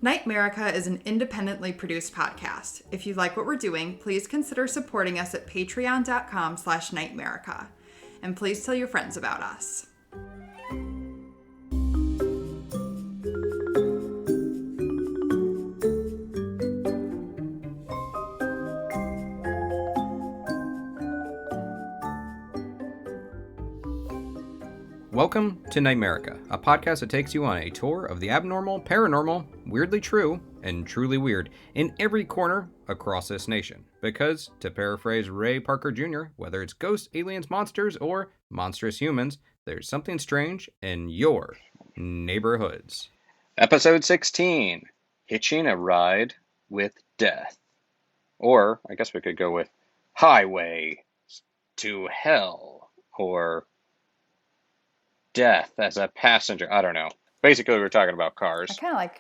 NightMerica is an independently produced podcast. If you like what we're doing, please consider supporting us at patreon.com/NightMerica. And please tell your friends about us. Welcome to NightMerica, a podcast that takes you on a tour of the abnormal, paranormal, weirdly true, and truly weird in every corner across this nation. Because, to paraphrase Ray Parker Jr., whether it's ghosts, aliens, monsters, or monstrous humans, there's something strange in your neighborhoods. Episode 16, Hitching a Ride with Death. Or, I guess we could go with Highway to Hell, or Death as a Passenger. I don't know. Basically, we're talking about cars. I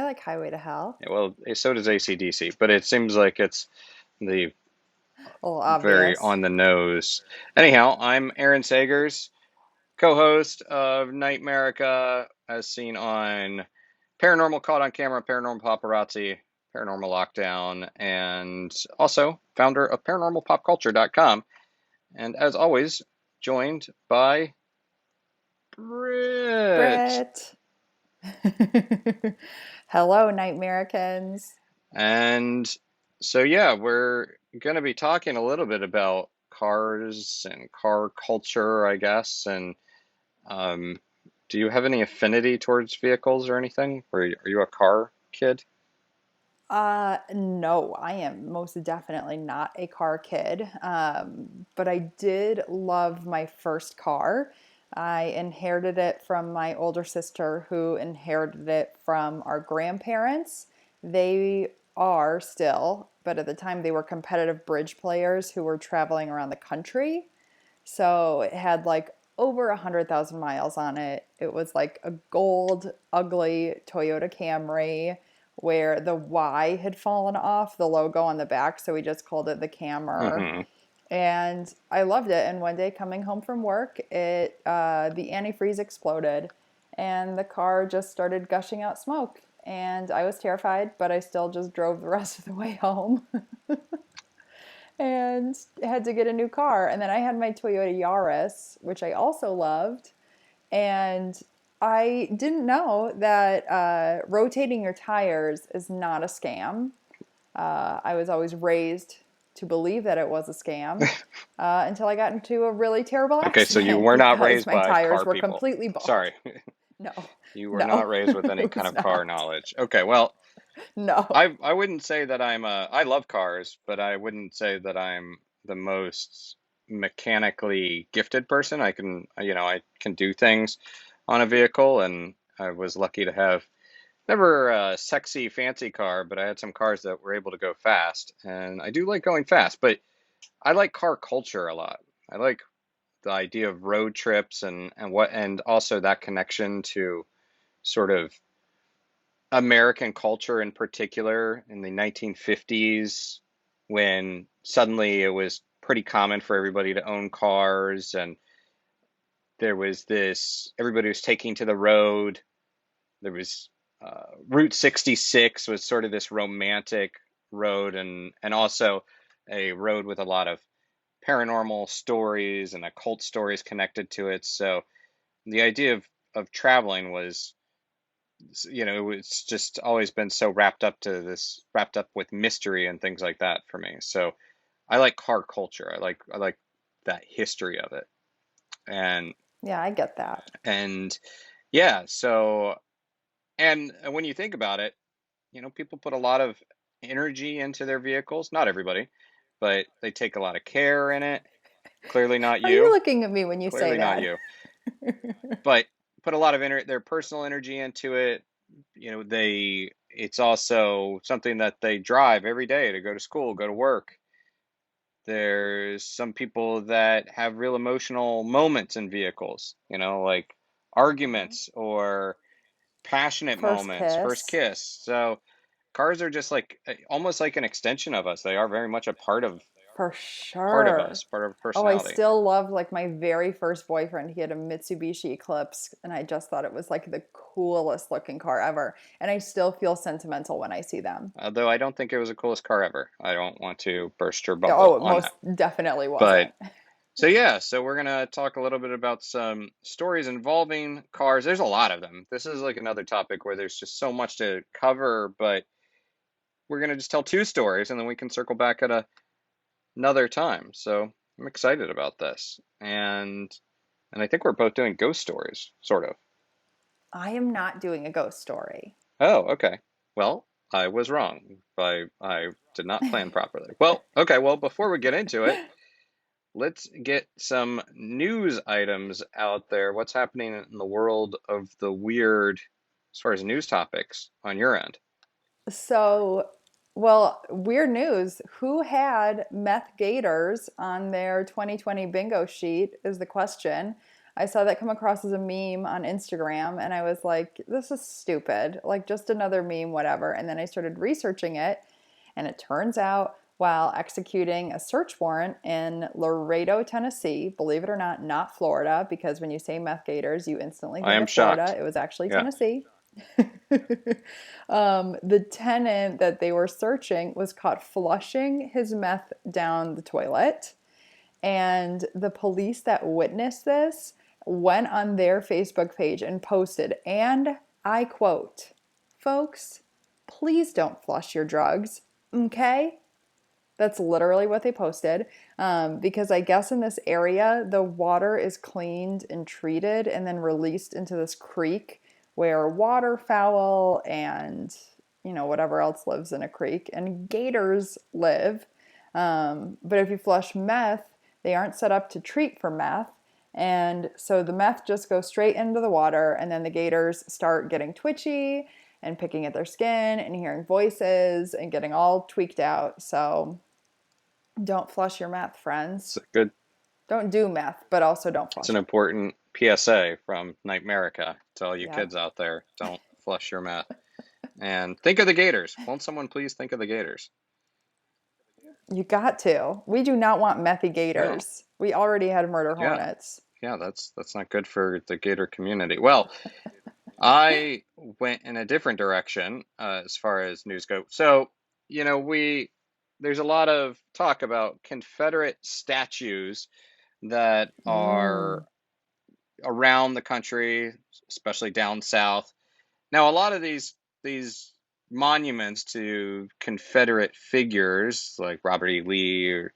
like Highway to Hell. Yeah, well, so does AC/DC, but it seems like it's the very Obvious. on the nose. Anyhow, I'm Aaron Sagers, co-host of NightMerica, as seen on Paranormal Caught on Camera, Paranormal Paparazzi, Paranormal Lockdown, and also founder of ParanormalPopCulture.com. And as always, joined by Britt. Hello, NightMericans. And so, yeah, we're going to be talking a little bit about cars and car culture, I guess. And do you have any affinity towards vehicles or anything? Or are you a car kid? No, I am most definitely not a car kid. But I did love my first car. I inherited it from my older sister, who inherited it from our grandparents. They are still, but at the time they were competitive bridge players who were traveling around the country. So it had like over 100,000 miles on it. It was like a gold, ugly Toyota Camry where the Y had fallen off the logo on the back, so we just called it the Camry. Mm-hmm. And I loved it. And one day coming home from work, the antifreeze exploded and the car just started gushing out smoke. And I was terrified, but I still just drove the rest of the way home and had to get a new car. And then I had my Toyota Yaris, which I also loved. And I didn't know that rotating your tires is not a scam. I was always raised to believe that it was a scam until I got into a really terrible accident. Okay, so you were not raised my by tires car were people. completely bald. Sorry. No. You were not raised with any kind of car knowledge. Okay, well, no. I wouldn't say that I love cars, but I wouldn't say that I'm the most mechanically gifted person. I can do things on a vehicle, and I was lucky to have never a sexy, fancy car, but I had some cars that were able to go fast, and I do like going fast, but I like car culture a lot. I like the idea of road trips and also that connection to sort of American culture in particular in the 1950s, when suddenly it was pretty common for everybody to own cars, and there was everybody was taking to the road. There was Route 66 was sort of this romantic road, and also a road with a lot of paranormal stories and occult stories connected to it. So the idea of traveling was, it's just always been so wrapped up with mystery and things like that for me. So I like car culture. I like that history of it. And yeah, I get that. And yeah, so, and when you think about it, people put a lot of energy into their vehicles. Not everybody, but they take a lot of care in it. Clearly not you. Are you looking at me when you Clearly say that? Clearly not you. But put a lot of their personal energy into it. It's also something that they drive every day to go to school, go to work. There's some people that have real emotional moments in vehicles, like arguments or passionate moments, first kiss. So cars are just like almost like an extension of us. They are very much a part of For part of sure. us, part of our Oh, I personality. still love like my very first boyfriend. He had a Mitsubishi Eclipse, and I just thought it was like the coolest looking car ever. And I still feel sentimental when I see them. Although I don't think it was the coolest car ever. I don't want to burst your bubble Oh, it on most that. definitely But wasn't. so yeah, so we're gonna talk a little bit about some stories involving cars. There's a lot of them. This is like another topic where there's just so much to cover, but we're gonna just tell two stories and then we can circle back at another time. So I'm excited about this. And I think we're both doing ghost stories, sort of. I am not doing a ghost story. Oh, okay. Well, I was wrong. I did not plan properly. Well, okay, well, before we get into it, let's get some news items out there. What's happening in the world of the weird as far as news topics on your end? So, well, weird news. Who had meth gators on their 2020 bingo sheet is the question. I saw that come across as a meme on Instagram and I was like, this is stupid. Like just another meme, whatever. And then I started researching it and it turns out while executing a search warrant in Laredo, Tennessee, believe it or not, not Florida, because when you say meth gators, you instantly I think am of Florida. shocked. It was actually Yeah. Tennessee. The tenant that they were searching was caught flushing his meth down the toilet. And the police that witnessed this went on their Facebook page and posted, and I quote, folks, please don't flush your drugs, okay? That's literally what they posted. Because I guess in this area, the water is cleaned and treated and then released into this creek where waterfowl and, you know, whatever else lives in a creek and gators live. But if you flush meth, they aren't set up to treat for meth. And so the meth just goes straight into the water, and then the gators start getting twitchy and picking at their skin and hearing voices and getting all tweaked out. So don't flush your meth, It's friends. a good Don't do meth, but also don't it's flush an it. important PSA from NightMerica to all you Yeah. kids out there. Don't flush your meth. And think of the Gators. Won't someone please think of the Gators? You got to. We do not want methy No. gators. We already had murder Yeah. hornets. Yeah, that's not good for the Gator community. Well, I went in a different direction as far as news go. So, we there's a lot of talk about Confederate statues that are Mm. around the country, especially down south. Now, a lot of these monuments to Confederate figures like Robert E. Lee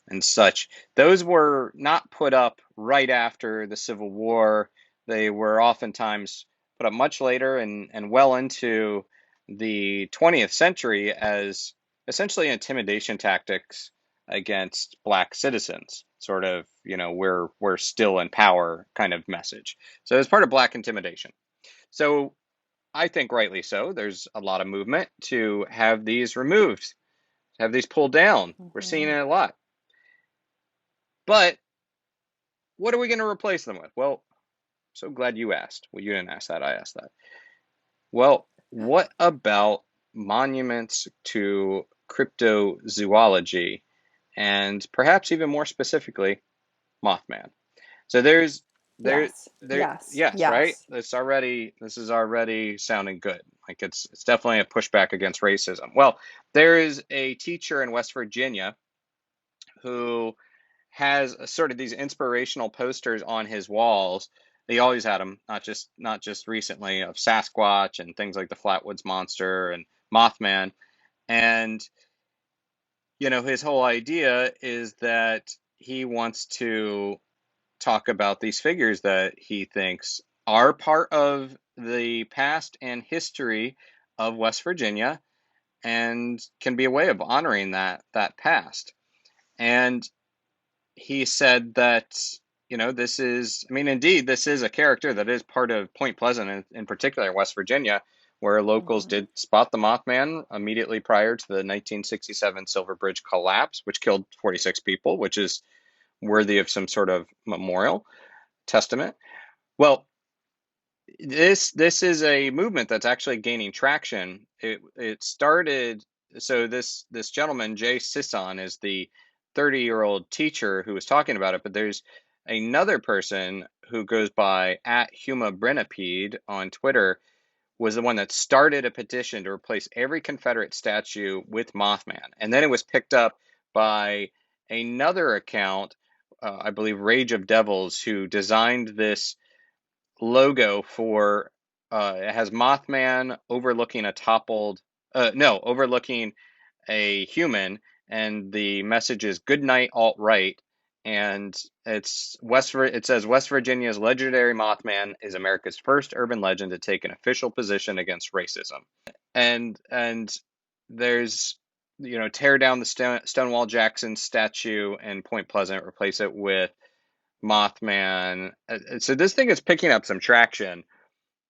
and such, those were not put up right after the Civil War. They were oftentimes put up much later and well into the 20th century as essentially intimidation tactics against black citizens. Sort of, we're still in power kind of message. So it's part of black intimidation. So I think rightly so. There's a lot of movement to have these removed, have these pulled down. We're seeing Mm-hmm. it a lot. But what are we going to replace them with? Well, so glad you asked. Well, you didn't ask that. I asked that. Well, what about monuments to cryptozoology and perhaps even more specifically, Mothman? So there, Yes, there, yes, yes, right? yes. This is already sounding good. Like it's definitely a pushback against racism. Well, there is a teacher in West Virginia who has sort of these inspirational posters on his walls. He always had them, not just recently, of Sasquatch and things like the Flatwoods Monster and Mothman. And his whole idea is that he wants to talk about these figures that he thinks are part of the past and history of West Virginia and can be a way of honoring that past. And he said that this is, I mean, indeed, this is a character that is part of Point Pleasant, in particular West Virginia, where locals Mm-hmm. did spot the Mothman immediately prior to the 1967 Silver Bridge collapse, which killed 46 people, which is worthy of some sort of memorial testament. Well, this is a movement that's actually gaining traction. It started, so this gentleman, Jay Sisson, is the 30-year-old teacher who was talking about it, but there's another person who goes by @HumaBrenipede on Twitter, was the one that started a petition to replace every Confederate statue with Mothman. And then it was picked up by another account, I believe Rage of Devils, who designed this logo for, it has Mothman overlooking overlooking a human, and the message is "Good night, alt-right," and it says West Virginia's legendary Mothman is America's first urban legend to take an official position against racism, and there's, tear down the Stonewall Jackson statue in Point Pleasant, replace it with Mothman. So this thing is picking up some traction,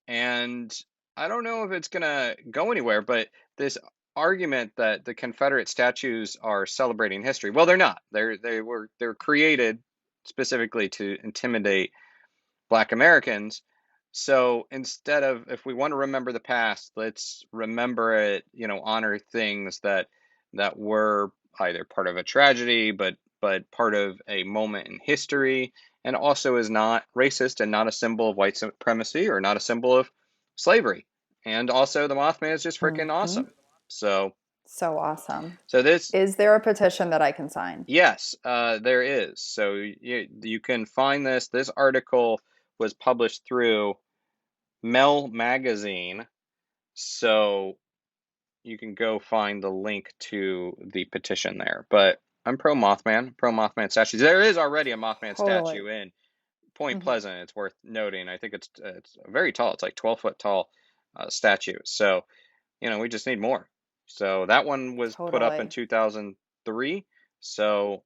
and I don't know if it's gonna go anywhere, but this argument that the Confederate statues are celebrating history, well, they're not. They're created specifically to intimidate Black Americans. So instead of, if we want to remember the past, let's remember it, honor things that were either part of a tragedy, but part of a moment in history, and also is not racist and not a symbol of white supremacy or not a symbol of slavery. And also the Mothman is just freaking awesome. So awesome. So this, is there a petition that I can sign? Yes, there is. So you can find this. This article was published through Mel Magazine. So you can go find the link to the petition there. But I'm pro Mothman statues. There is already a Mothman statue in Point Pleasant. It's worth noting. I think it's very tall. It's like 12-foot tall statue. So, we just need more. So that one was put up in 2003. So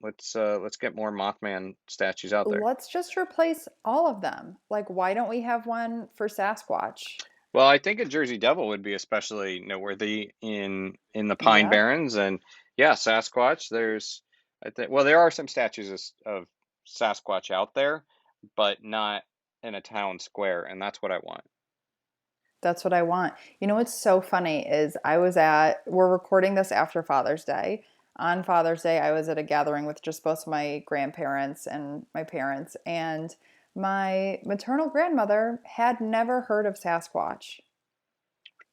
let's get more Mothman statues out there. Let's just replace all of them. Like, why don't we have one for Sasquatch? Well, I think a Jersey Devil would be especially noteworthy in the Pine Barrens, and Sasquatch. There are some statues of Sasquatch out there, but not in a town square, and that's what I want. That's what I want. What's so funny is we're recording this after Father's Day. On Father's Day, I was at a gathering with just both my grandparents and my parents, and my maternal grandmother had never heard of Sasquatch.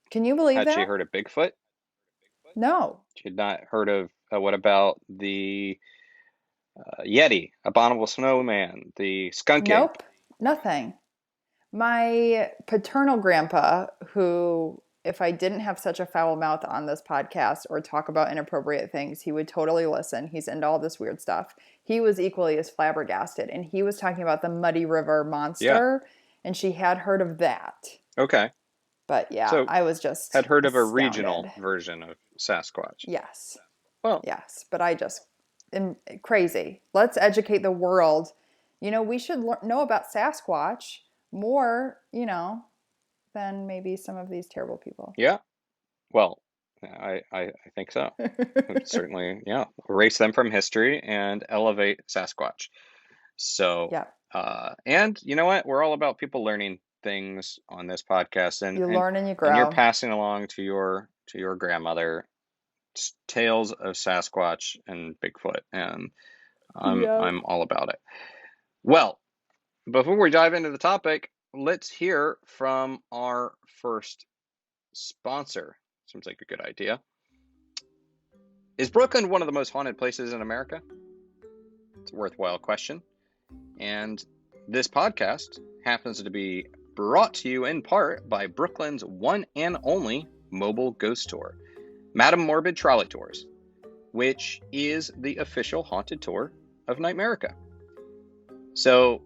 Can you believe that? Had she heard of Bigfoot? No. She had not heard of, what about the Yeti, Abominable Snowman, the Skunk Ape? Nope, nothing. My paternal grandpa, who, if I didn't have such a foul mouth on this podcast or talk about inappropriate things, he would totally listen. He's into all this weird stuff. He was equally as flabbergasted, and he was talking about the Muddy River Monster, and she had heard of that. Okay. But so I was just had heard of a astounded. Regional version of Sasquatch. Yes. Well. Yes, but I just am crazy. Let's educate the world. We should know about Sasquatch more, than maybe some of these terrible people. Yeah. Well, I think so. Certainly, erase them from history and elevate Sasquatch. So, and you know what? We're all about people learning things on this podcast, and you learn and you grow. And you're passing along to your grandmother tales of Sasquatch and Bigfoot, and I'm all about it. Well, before we dive into the topic, let's hear from our first sponsor. Seems like a good idea. Is Brooklyn one of the most haunted places in America? It's a worthwhile question. And this podcast happens to be brought to you in part by Brooklyn's one and only mobile ghost tour, Madame Morbid Trolley Tours, which is the official haunted tour of NightMerica. So,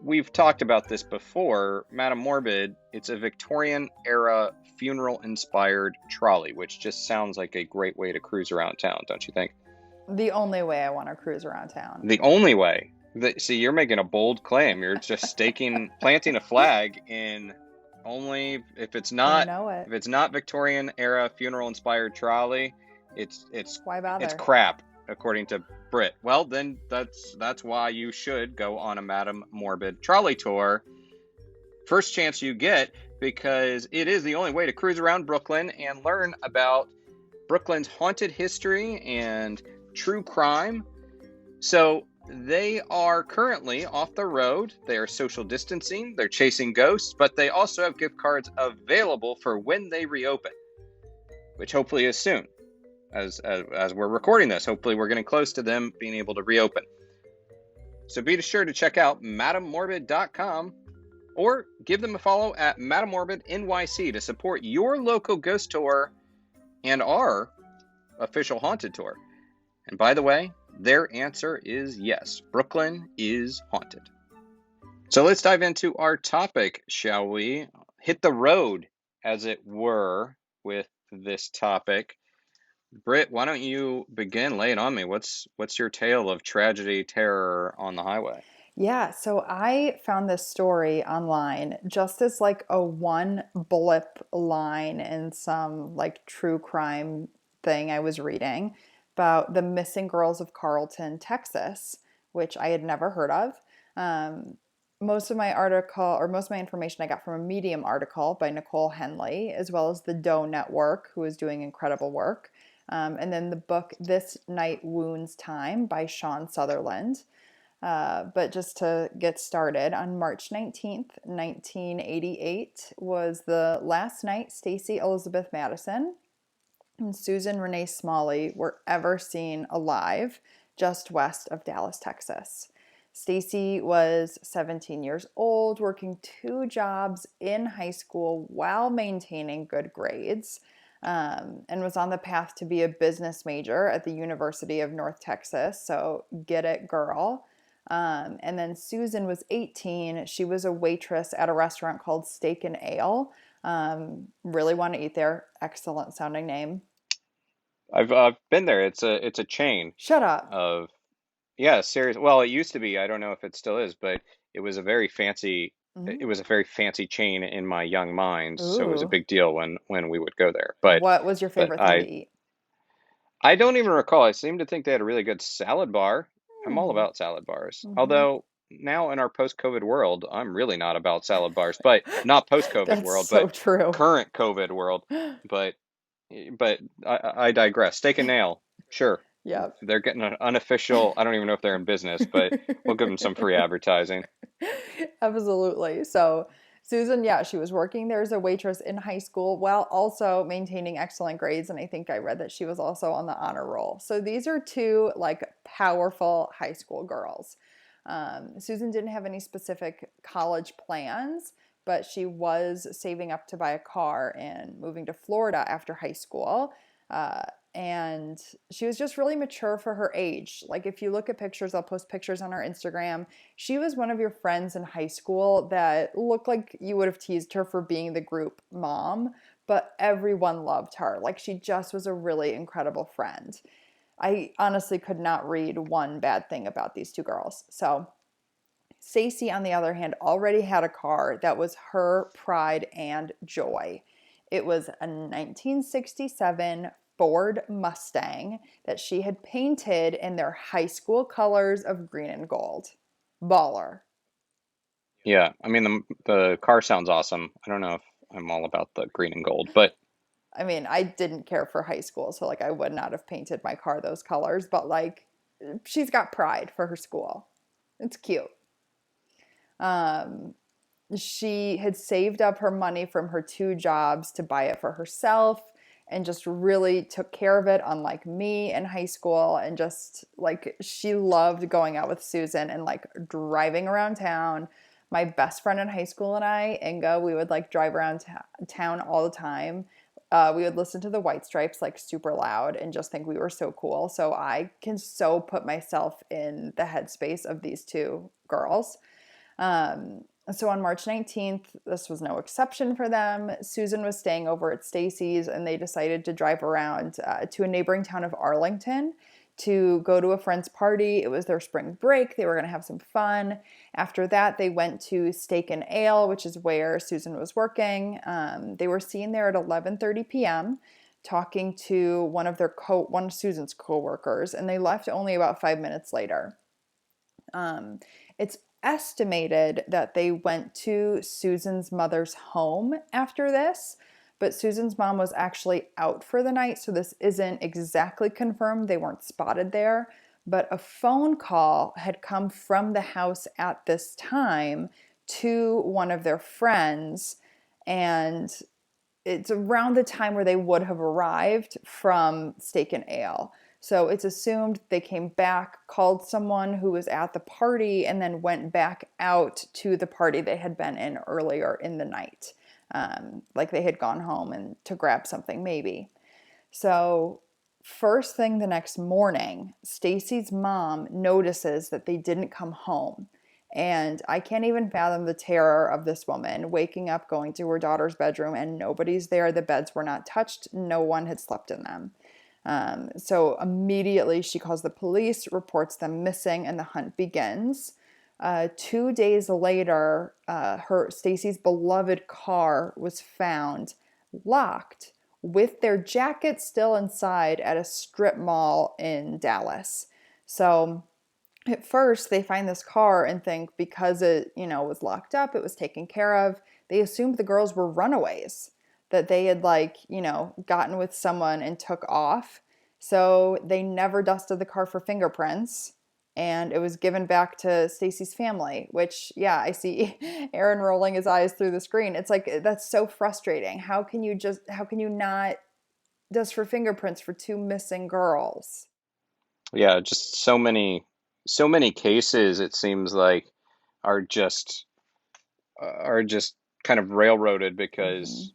we've talked about this before. Madame Morbid, it's a Victorian-era funeral-inspired trolley, which just sounds like a great way to cruise around town, don't you think? The only way I want to cruise around town. The only way? See, you're making a bold claim. You're just planting a flag in only if it's not Victorian-era funeral-inspired trolley. It's why bother? It's crap, according to Britt. Well, then that's why you should go on a Madame Morbid trolley tour. First chance you get, because it is the only way to cruise around Brooklyn and learn about Brooklyn's haunted history and true crime. So they are currently off the road. They are social distancing. They're chasing ghosts, but they also have gift cards available for when they reopen, which hopefully is soon. As we're recording this, hopefully we're getting close to them being able to reopen. So be sure to check out madammorbid.com or give them a follow at madammorbidnyc to support your local ghost tour and our official haunted tour. And by the way, their answer is yes. Brooklyn is haunted. So let's dive into our topic, shall we? Hit the road, as it were, with this topic. Britt, why don't you begin? Lay it on me. What's your tale of tragedy, terror on the highway? Yeah, so I found this story online just as like a one blip line in some like true crime thing I was reading about the missing girls of Carlton, Texas, which I had never heard of. Um, most of my article or most of my information I got from a Medium article by Nicole Henley, as well as the Doe Network, who is doing incredible work. And then the book This Night Wounds Time by Sean Sutherland. But just to get started, on March 19th, 1988 was the last night Stacy Elizabeth Madison and Susan Renee Smalley were ever seen alive just west of Dallas, Texas. Stacy was 17 years old, working 2 jobs in high school while maintaining good grades, and was on the path to be a business major at the University of North Texas. So get it, girl. And then Susan was 18. She was a waitress at a restaurant called Steak and Ale. Really want to eat there. Excellent sounding name. I've been there. It's a chain Shut up. of serious. Well, it used to be. I don't know if it still is, but it was a very fancy. Mhm. It was a very fancy chain in my young mind, so it was a Ooh. big deal when we would go there. What was your But favorite thing to eat? I don't even recall. I seem to think they had a really good salad bar. I'm all Hmm. about salad bars. Hmm. Although now in our post-COVID world, I'm really not about salad bars, but not post-COVID That's world, so but true. current COVID world. But but I digress. Steak and Nail, sure. Yep. They're getting an unofficial, I don't even know if they're in business, but we'll give them some free advertising. Absolutely. So, Susan, yeah, she was working there as a waitress in high school while also maintaining excellent grades. And I think I read that she was also on the honor roll. So, these are 2 like powerful high school girls. Susan didn't have any specific college plans, but she was saving up to buy a car and moving to Florida after high school. Uh, and she was just really mature for her age. Like, if you look at pictures, I'll post pictures on our Instagram. She was one of your friends in high school that looked like you would have teased her for being the group mom, but everyone loved her. Like, she just was a really incredible friend. I honestly could not read one bad thing about these 2 girls. So, Stacy, on the other hand, already had a car that was her pride and joy. It was a 1967 Ford Mustang that she had painted in their high school colors of green and gold. Baller. Yeah, I mean the car sounds awesome. I don't know if I'm all about the green and gold, but I mean, I didn't care for high school, so like I would not have painted my car those colors, but like she's got pride for her school. It's cute. Um, she had saved up her money from her 2 jobs to buy it for herself and just really took care of it, unlike me in high school. And just like she loved going out with Susan and like driving around town. My best friend in high school and I, Inga, we would like drive around town all the time. We would listen to the White Stripes like super loud and just think we were so cool. So I can so put myself in the headspace of these 2 girls. So on March 19th, this was no exception for them. Susan was staying over at Stacy's and they decided to drive around to a neighboring town of Arlington to go to a friend's party. It was their spring break. They were going to have some fun. After that, they went to Steak and Ale, which is where Susan was working. They were seen there at 11:30 p.m. talking to one of Susan's coworkers, and they left only about 5 minutes later. It's estimated that they went to Susan's mother's home after this, but Susan's mom was actually out for the night, so this isn't exactly confirmed. They weren't spotted there, but a phone call had come from the house at this time to one of their friends, and it's around the time where they would have arrived from Steak and Ale. So it's assumed they came back, called someone who was at the party, and then went back out to the party they had been in earlier in the night. Like they had gone home and to grab something maybe. So first thing the next morning, Stacy's mom notices that they didn't come home. And I can't even fathom the terror of this woman waking up, going to her daughter's bedroom, and nobody's there. The beds were not touched. No one had slept in them. So immediately she calls the police, reports them missing, and the hunt begins. 2 days later, Stacy's beloved car was found locked with their jackets still inside at a strip mall in Dallas. So at first they find this car and think because it, was locked up, it was taken care of. They assumed the girls were runaways, that they had gotten with someone and took off. So they never dusted the car for fingerprints, and it was given back to Stacy's family, which, yeah, I see Aaron rolling his eyes through the screen. It's like, that's so frustrating. How can you not dust for fingerprints for two missing girls? Yeah, just so many cases it seems like are just kind of railroaded Mm-hmm. because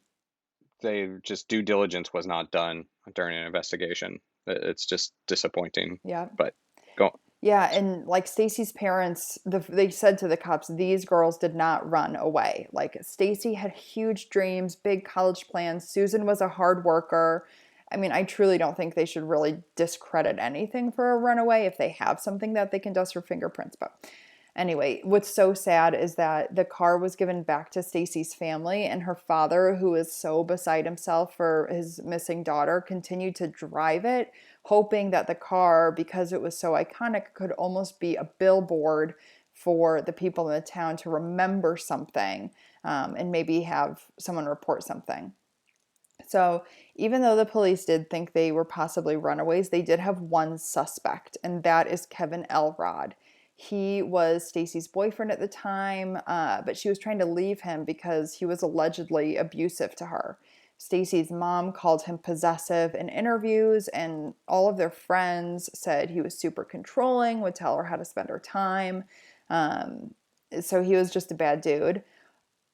they just due diligence was not done during an investigation. It's just disappointing. Yeah. But go. Yeah, and like Stacy's parents, they said to the cops, these girls did not run away. Like Stacy had huge dreams, big college plans. Susan was a hard worker. I mean, I truly don't think they should really discredit anything for a runaway if they have something that they can dust for fingerprints. But anyway, what's so sad is that the car was given back to Stacy's family, and her father, who is so beside himself for his missing daughter, continued to drive it, hoping that the car, because it was so iconic, could almost be a billboard for the people in the town to remember something, and maybe have someone report something. So even though the police did think they were possibly runaways, they did have one suspect, and that is Kevin Elrod. He was Stacy's boyfriend at the time, but she was trying to leave him because he was allegedly abusive to her. Stacy's mom called him possessive in interviews, and all of their friends said he was super controlling, would tell her how to spend her time. So he was just a bad dude.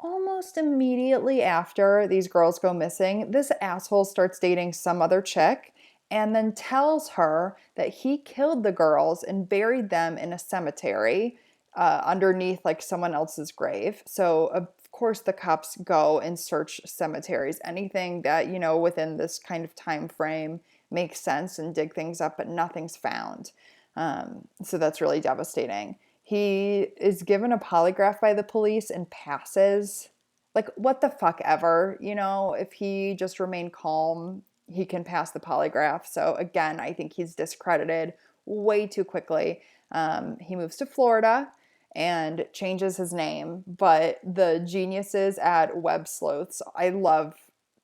Almost immediately after these girls go missing, this asshole starts dating some other chick and then tells her that he killed the girls and buried them in a cemetery underneath like someone else's grave. So of course the cops go and search cemeteries, anything that, within this kind of time frame makes sense, and dig things up, but nothing's found. So that's really devastating. He is given a polygraph by the police and passes. Like, what the fuck ever, if he just remained calm, he can pass the polygraph. So again, I think he's discredited way too quickly. He moves to Florida and changes his name, but the geniuses at Web Sleuths, I love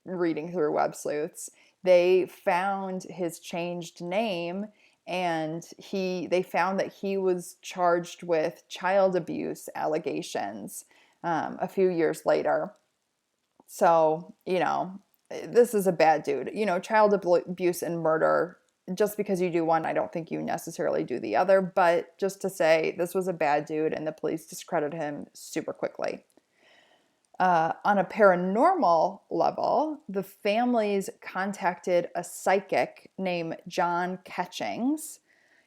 reading through Web Sleuths, they found his changed name, and they found that he was charged with child abuse allegations a few years later. So, this is a bad dude. Child abuse and murder, just because you do one, I don't think you necessarily do the other. But just to say, this was a bad dude, and the police discredited him super quickly. On a paranormal level, the families contacted a psychic named John Ketchings.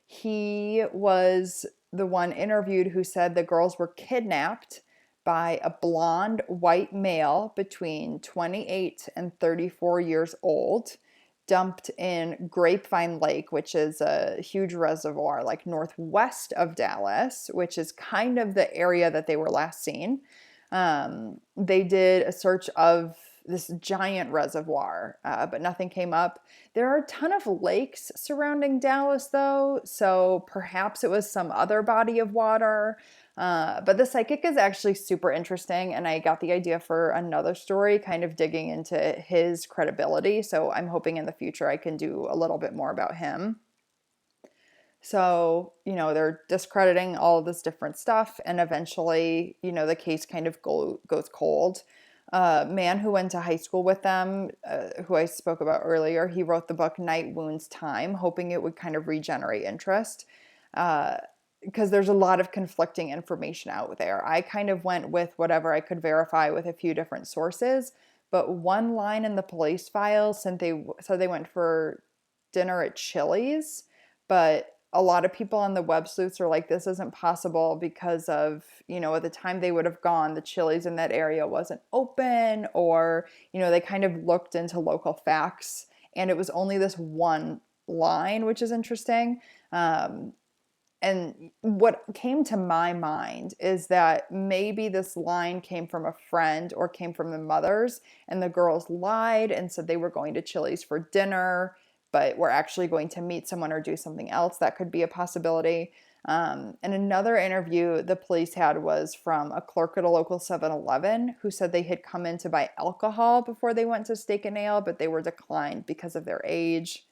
He was the one interviewed who said the girls were kidnapped by a blonde white male between 28 and 34 years old, dumped in Grapevine Lake, which is a huge reservoir like northwest of Dallas, which is kind of the area that they were last seen. They did a search of this giant reservoir, but nothing came up. There are a ton of lakes surrounding Dallas, though, so perhaps it was some other body of water. But the psychic is actually super interesting, and I got the idea for another story, kind of digging into his credibility. So I'm hoping in the future I can do a little bit more about him. So, they're discrediting all of this different stuff, and eventually, the case kind of goes cold. Man who went to high school with them, who I spoke about earlier, he wrote the book Night Wounds Time, hoping it would kind of regenerate interest. Because there's a lot of conflicting information out there. I kind of went with whatever I could verify with a few different sources, but one line in the police files said they went for dinner at Chili's, but a lot of people on the web sleuths are like, this isn't possible because of, at the time they would have gone, the Chili's in that area wasn't open, or, they kind of looked into local facts, and it was only this one line, which is interesting. And what came to my mind is that maybe this line came from a friend or came from the mothers, and the girls lied and said they were going to Chili's for dinner, but were actually going to meet someone or do something else. That could be a possibility. And another interview the police had was from a clerk at a local 7-Eleven who said they had come in to buy alcohol before they went to Steak and Ale, but they were declined because of their age.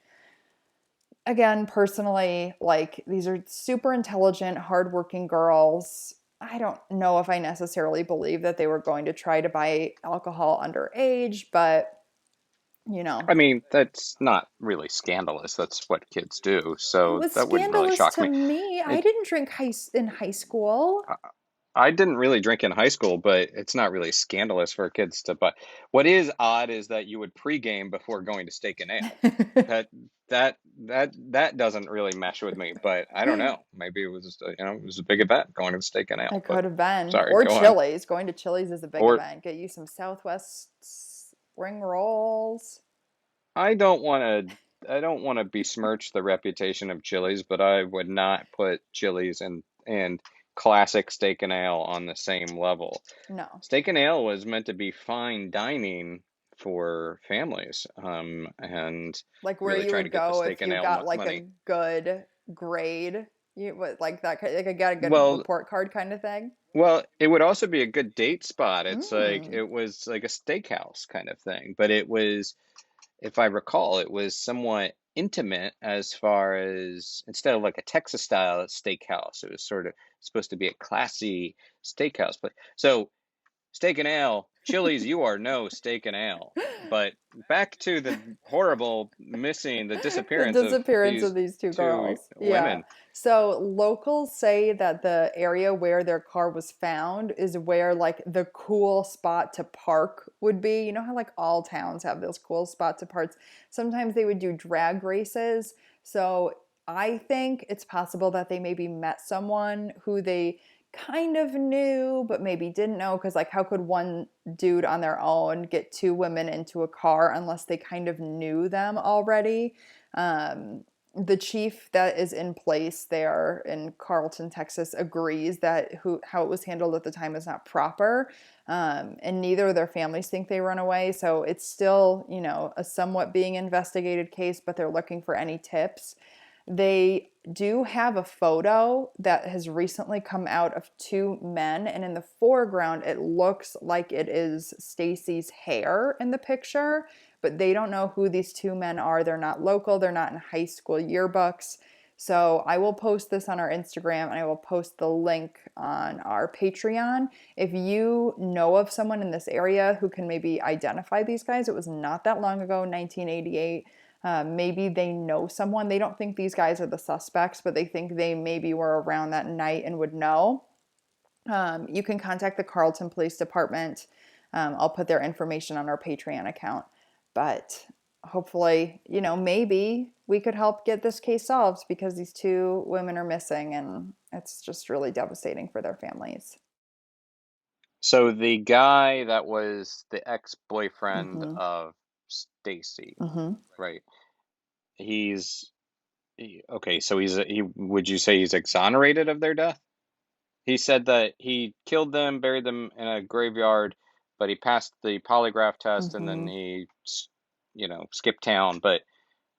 Again, personally, like, these are super intelligent, hardworking girls. I don't know if I necessarily believe that they were going to try to buy alcohol underage, but I mean, that's not really scandalous. That's what kids do. it So was that wouldn't really scandalous shock to me. me. I It, didn't drink in high school. I didn't really drink in high school, but it's not really scandalous for kids to buy. What is odd is that you would pregame before going to Steak and Ale. That that doesn't really mesh with me, but I don't know. Maybe it was it was a big event going to the Steak and Ale. It But could have been. sorry, Or go on. Chili's. Going to Chili's is a big Or event. Get you some Southwest spring rolls. I don't want to besmirch the reputation of Chili's, but I would not put Chili's and classic steak and ale on the same level. No. Steak and ale was meant to be fine dining for families, and Like where really you trying to would get the go steak if and you ale got like a money. good grade. You what like that like I got a good Well, report card kind of thing. it would also be a good date spot. It's like Mm. it was like a steakhouse kind of thing, but it was, if I recall, it was somewhat intimate as far as, instead of like a Texas style steakhouse, it was sort of supposed to be a classy steakhouse. But so steak and ale, Chili's, you are no steak and ale. But back to the horrible the The disappearance of disappearance of these these two two girls. Yeah. women. So locals say that the area where their car was found is where like the cool spot to park would be. You know how like all towns have those cool spot to park. Sometimes they would do drag races. So I think it's possible that they maybe met someone who they kind of knew but maybe didn't know, because like how could one dude on their own get two women into a car unless they kind of knew them already. The chief that is in place there in Carlton, Texas, agrees that how it was handled at the time is not proper, and neither of their families think they run away. So it's still, a somewhat being investigated case, but they're looking for any tips. They do have a photo that has recently come out of two men, and in the foreground, it looks like it is Stacy's hair in the picture, but they don't know who these two men are. They're not local, they're not in high school yearbooks. So I will post this on our Instagram, and I will post the link on our Patreon. If you know of someone in this area who can maybe identify these guys, it was not that long ago, 1988. Maybe they know someone. They don't think these guys are the suspects, but they think they maybe were around that night and would know. You can contact the Carlton Police Department. I'll put their information on our Patreon account. But hopefully, maybe we could help get this case solved, because these two women are missing and it's just really devastating for their families. So the guy that was the ex-boyfriend Mm-hmm. of Stacy, Mm-hmm. right? He's okay. So he, would you say he's exonerated of their death? He said that he killed them, buried them in a graveyard, but he passed the polygraph test and then Mm-hmm. he, skipped town. But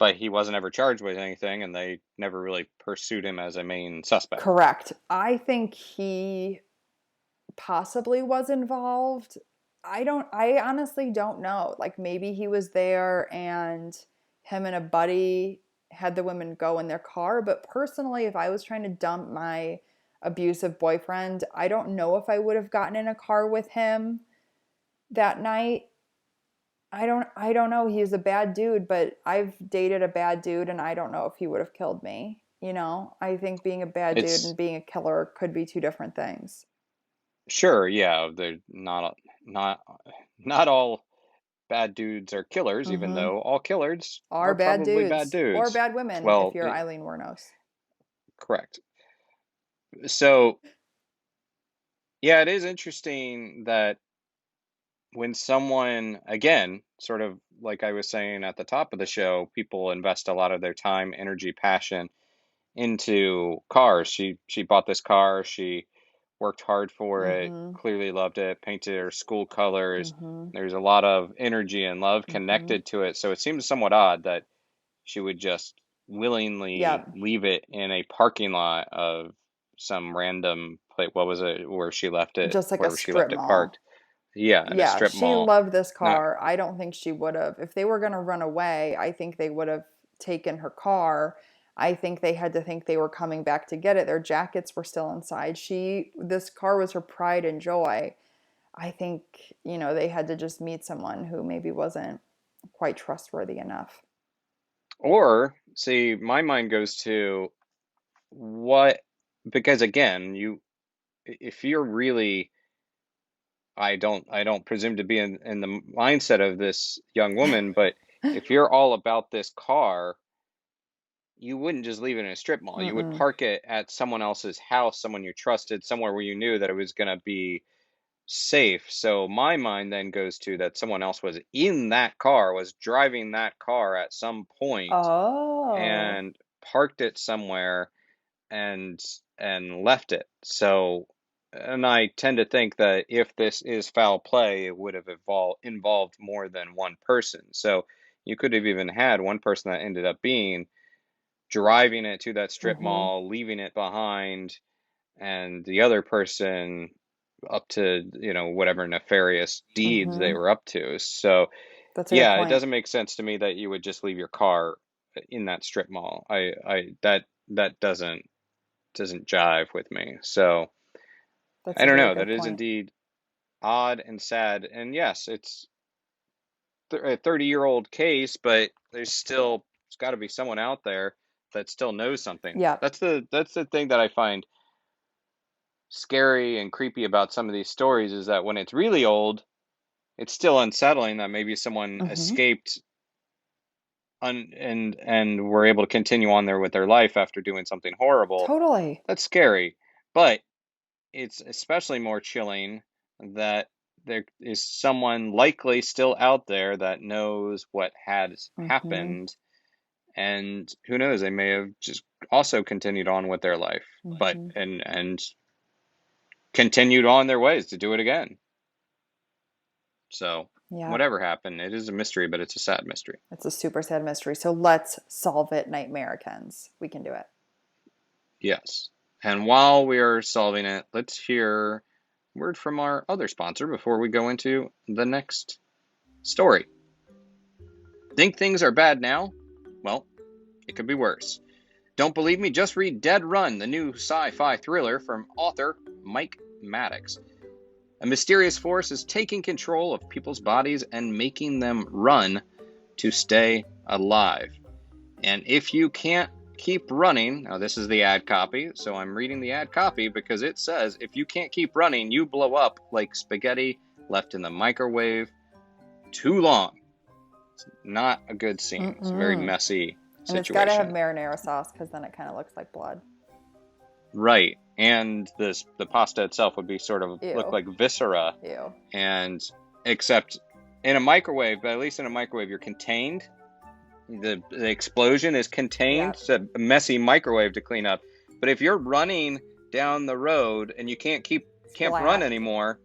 but he wasn't ever charged with anything, and they never really pursued him as a main suspect. Correct. I think he possibly was involved. I honestly don't know. Like maybe he was there and him and a buddy had the women go in their car. But personally, if I was trying to dump my abusive boyfriend, I don't know if I would have gotten in a car with him that night. I don't know. He's a bad dude, but I've dated a bad dude and I don't know if he would have killed me. You know, I think being a bad dude It's and being a killer could be two different things. sure, yeah, they're not all bad dudes are killers, even Mm-hmm. though all killers Are are bad probably bad dudes or dudes. bad women if Well, you're Eileen Wuornos. correct. So, yeah, it is interesting that when someone, again, sort of like I was saying at the top of the show, people invest a lot of their time, energy, passion into cars. She bought this car, she worked hard for it, Mm-hmm. clearly loved it, painted her school colors. Mm-hmm. There's a lot of energy and love Mm-hmm. connected to it. So it seems somewhat odd that she would just willingly Yep. leave it in a parking lot of some random place. What was it where she left it, Just like a wherever she strip left it mall. parked? Yeah, in a Yeah, strip she mall. loved this Not car. I don't think she would have. If they were going to run away, I think they would have taken her car. I think they had to think they were coming back to get it. Their jackets were still inside. This car was her pride and joy. I think, you know, they had to just meet someone who maybe wasn't quite trustworthy enough. or see, my mind goes to what because again, if you're really I don't presume to be in the mindset of this young woman, but if you're all about this car, you wouldn't just leave it in a strip mall. You would Mm-mm. park it at someone else's house, someone you trusted, somewhere where you knew that it was going to be safe. So my mind then goes to that someone else was in that car, was driving that car at some point Oh. and parked it somewhere and left it. So, and I tend to think that if this is foul play, it would have involved more than one person. So you could have even had one person that ended up being driving it to that strip Mm-hmm. mall, leaving it behind, and the other person up to, whatever nefarious deeds they Mm-hmm. were up to. So, That's a good yeah, it point. doesn't make sense to me that you would just leave your car in that strip mall. That doesn't jive with me. So, That's I a don't very know. That good is point. indeed odd and sad. And yes, it's a 30-year-old case, but there's got to be someone out there that still knows something. Yeah. That's the thing that I find scary and creepy about some of these stories is that when it's really old, it's still unsettling that maybe someone Mm-hmm. escaped and were able to continue on there with their life after doing something horrible. Totally. That's scary. But it's especially more chilling that there is someone likely still out there that knows what has Mm-hmm. happened, and who knows, they may have just also continued on with their life, but Mm-hmm. and continued on their ways to do it again. So Yeah. whatever happened, it is a mystery, but it's a sad mystery. It's a super sad mystery. So let's solve it, NightMericans. We can do it. Yes. And while we are solving it, let's hear a word from our other sponsor before we go into the next story. Think things are bad now? Well, it could be worse. Don't believe me? Just read Dead Run, the new sci-fi thriller from author Mike Maddox. A mysterious force is taking control of people's bodies and making them run to stay alive. And if you can't keep running, now this is the ad copy, so I'm reading the ad copy because it says, if you can't keep running, you blow up like spaghetti left in the microwave too long. It's not a good scene. It's a very Mm-mm. messy And it's got to have situation. marinara sauce because then it kind of looks like blood. Right. And the pasta itself would be sort of look Ew. like viscera. Ew. And except in a microwave, but at least in a microwave, you're contained. The explosion is contained. Yeah. It's a messy microwave to clean up. But if you're running down the road and you can't run Splat. anymore,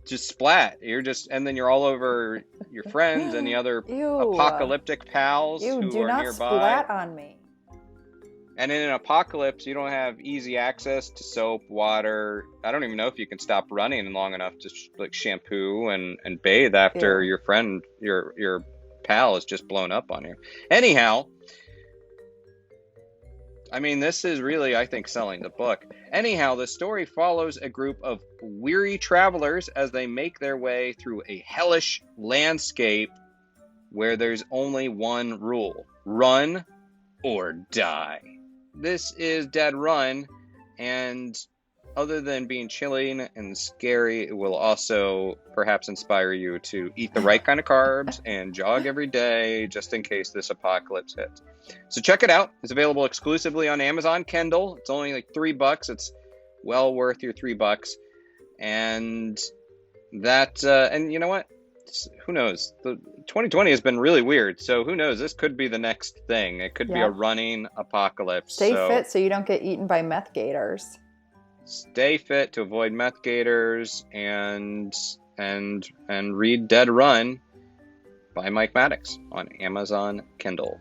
just splat. And then you're all over your friends and the other Ew. apocalyptic pals Ew, who do are not nearby. splat on me. And in an apocalypse, you don't have easy access to soap, water. I don't even know if you can stop running long enough to like shampoo and bathe after Ew. your friend, your pal is just blown up on you. Anyhow, I mean, this is really, I think, selling the book. Anyhow, the story follows a group of weary travelers as they make their way through a hellish landscape where there's only one rule: run or die. This is Dead Run, and other than being chilling and scary, it will also perhaps inspire you to eat the right kind of carbs and jog every day just in case this apocalypse hits. So check it out. It's available exclusively on Amazon Kindle. It's only like $3. It's well worth your $3. And that, and you know what? Who knows? The 2020 has been really weird, so who knows? This could be the next thing. It could be a running apocalypse. Stay fit so you don't get eaten by meth gators. Stay fit to avoid meth gators, and read Dead Run by Mike Maddox on Amazon Kindle.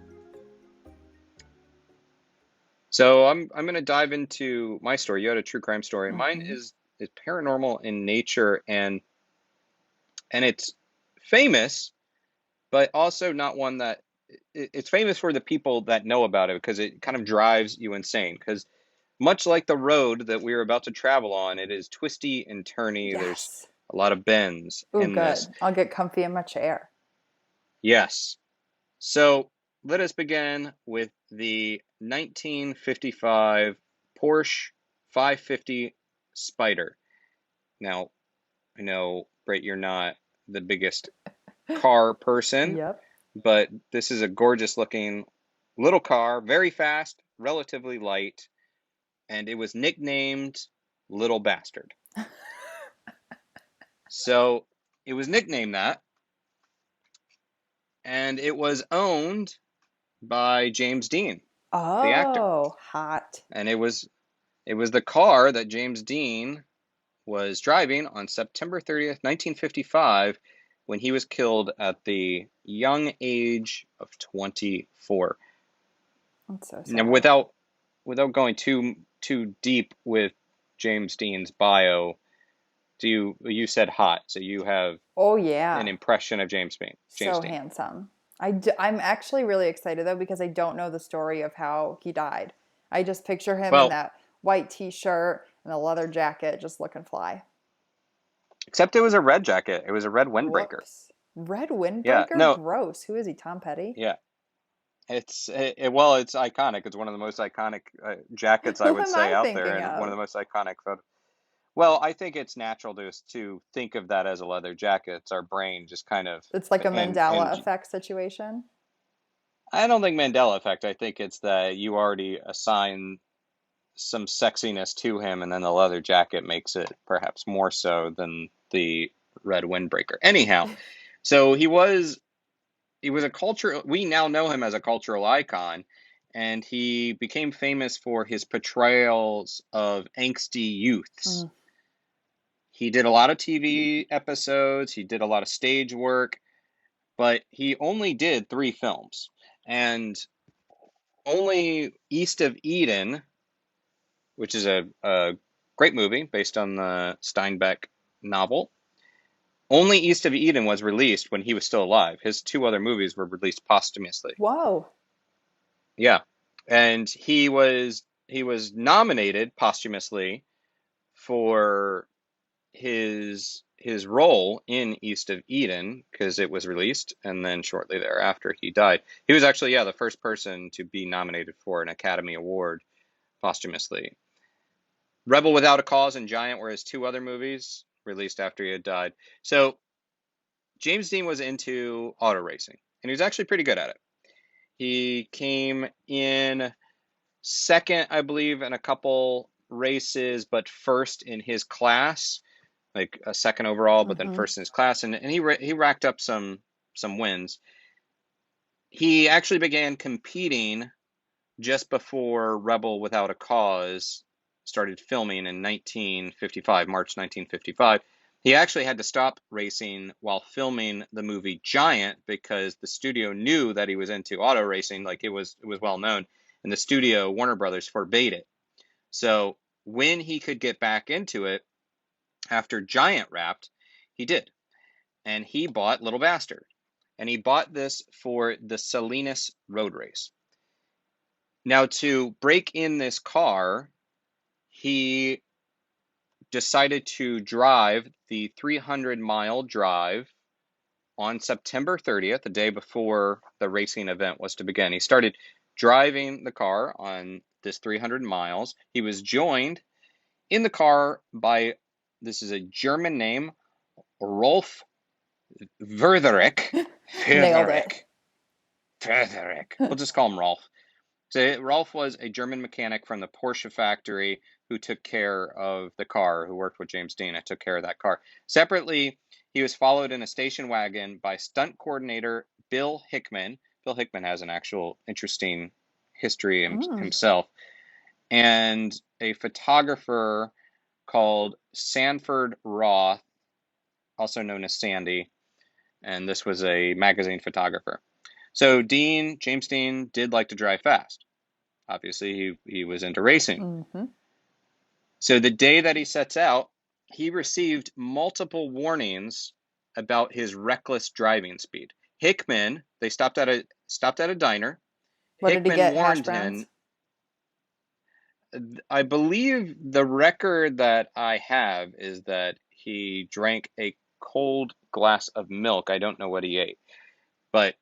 So I'm going to dive into my story. You had a true crime story. Mine is paranormal in nature, and it's famous, but also not one that it's famous for the people that know about it, because it kind of drives you insane. Because much like the road that we are about to travel on, it is twisty and turny. Yes. There's a lot of bends in this. I'll get comfy in my chair. Yes. So let us begin with the 1955 Porsche 550 Spyder. Now, I know, Britt, you're not the biggest car person, Yep. but this is a gorgeous looking little car, very fast, relatively light, and it was nicknamed Little Bastard. So it was nicknamed that, and it was owned by James Dean, the actor. Oh, hot. And it was the car that James Dean was driving on September 30th, 1955, when he was killed at the young age of 24. That's so sad. Now, without going too deep with James Dean's bio, you said hot, so you have an impression of James Dean. So handsome. I'm actually really excited though, because I don't know the story of how he died. I just picture him in that white t-shirt and a leather jacket, just looking fly. Except it was a red jacket. It was a red windbreaker. Whoops. Red windbreaker? Yeah, no. Gross. Who is he, Tom Petty? Yeah. It's iconic. It's one of the most iconic jackets I would say out there, and one of the most iconic photos. Well, I think it's natural to think of that as a leather jacket. It's our brain just kind of. It's like a Mandela effect situation. I don't think Mandela effect. I think it's that you already assign some sexiness to him, and then the leather jacket makes it perhaps more so than the red windbreaker. Anyhow, so he was a cultural. We now know him as a cultural icon, and he became famous for his portrayals of angsty youths. He did a lot of TV episodes. He did a lot of stage work, but he only did 3 films, and only East of Eden, which is a great movie based on the Steinbeck novel. Only East of Eden was released when he was still alive. His 2 other movies were released posthumously. Whoa. Yeah. And he was nominated posthumously for his role in East of Eden, because it was released, and then shortly thereafter he died. He was actually the first person to be nominated for an Academy Award posthumously. Rebel Without a Cause and Giant were his 2 other movies, released after he had died. So James Dean was into auto racing, and he was actually pretty good at it. He came in second, I believe, in a couple races, but first in his class, like a second overall, but then first in his class, and he racked up some wins. He actually began competing just before Rebel Without a Cause started filming in 1955, March 1955. He actually had to stop racing while filming the movie Giant because the studio knew that he was into auto racing, like it was well known, and the studio, Warner Brothers, forbade it. So when he could get back into it after Giant wrapped, he did. And he bought Little Bastard. And he bought this for the Salinas Road Race. Now, to break in this car, he decided to drive the 300-mile drive on September 30th, the day before the racing event was to begin. He started driving the car on this 300 miles. He was joined in the car by, this is a German name, Rolf Werderich. Nailed it. Werderich. We'll just call him Rolf. So Rolf was a German mechanic from the Porsche factory who took care of the car, who worked with James Dean and took care of that car. Separately, he was followed in a station wagon by stunt coordinator Bill Hickman. Bill Hickman has an actual interesting history himself. And a photographer called Sanford Roth, also known as Sandy. And this was a magazine photographer. So James Dean did like to drive fast. Obviously, he was into racing. So the day that he sets out, he received multiple warnings about his reckless driving speed. Hickman, they stopped at a diner. What Hickman did he get? Hash warned browns? him. I believe the record that I have is that he drank a cold glass of milk. I don't know what he ate. But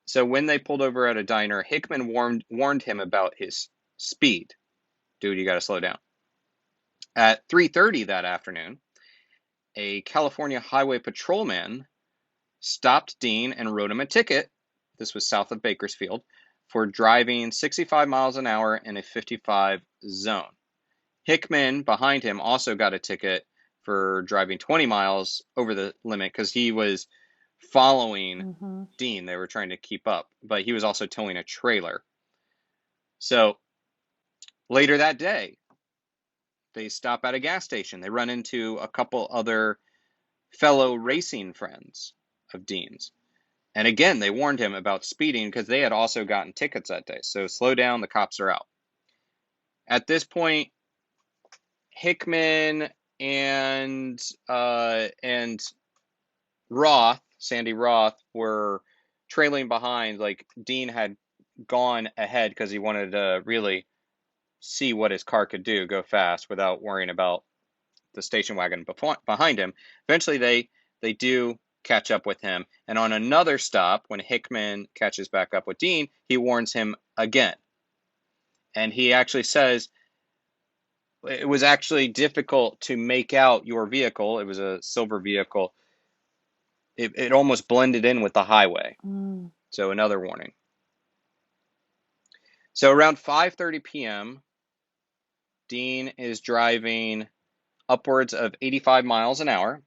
so when they pulled over at a diner, Hickman warned him about his speed. Dude, you got to slow down. At 3:30 that afternoon, a California highway patrolman stopped Dean and wrote him a ticket. This was south of Bakersfield for driving 65 miles an hour in a 55 zone. Hickman, behind him, also got a ticket for driving 20 miles over the limit because he was following Dean. They were trying to keep up, but he was also towing a trailer. So later that day, they stop at a gas station. They run into a couple other fellow racing friends of Dean's. And again, they warned him about speeding because they had also gotten tickets that day. So slow down, the cops are out. At this point, Hickman and Roth, Sandy Roth, were trailing behind. Like Dean had gone ahead because he wanted to really see what his car could do, go fast without worrying about the station wagon behind him. Eventually, they do catch up with him. And on another stop, when Hickman catches back up with Dean, he warns him again. And he actually says, it was actually difficult to make out your vehicle. It was a silver vehicle. It almost blended in with the highway. So another warning. So around 5:30 p.m., Dean is driving upwards of 85 miles an hour.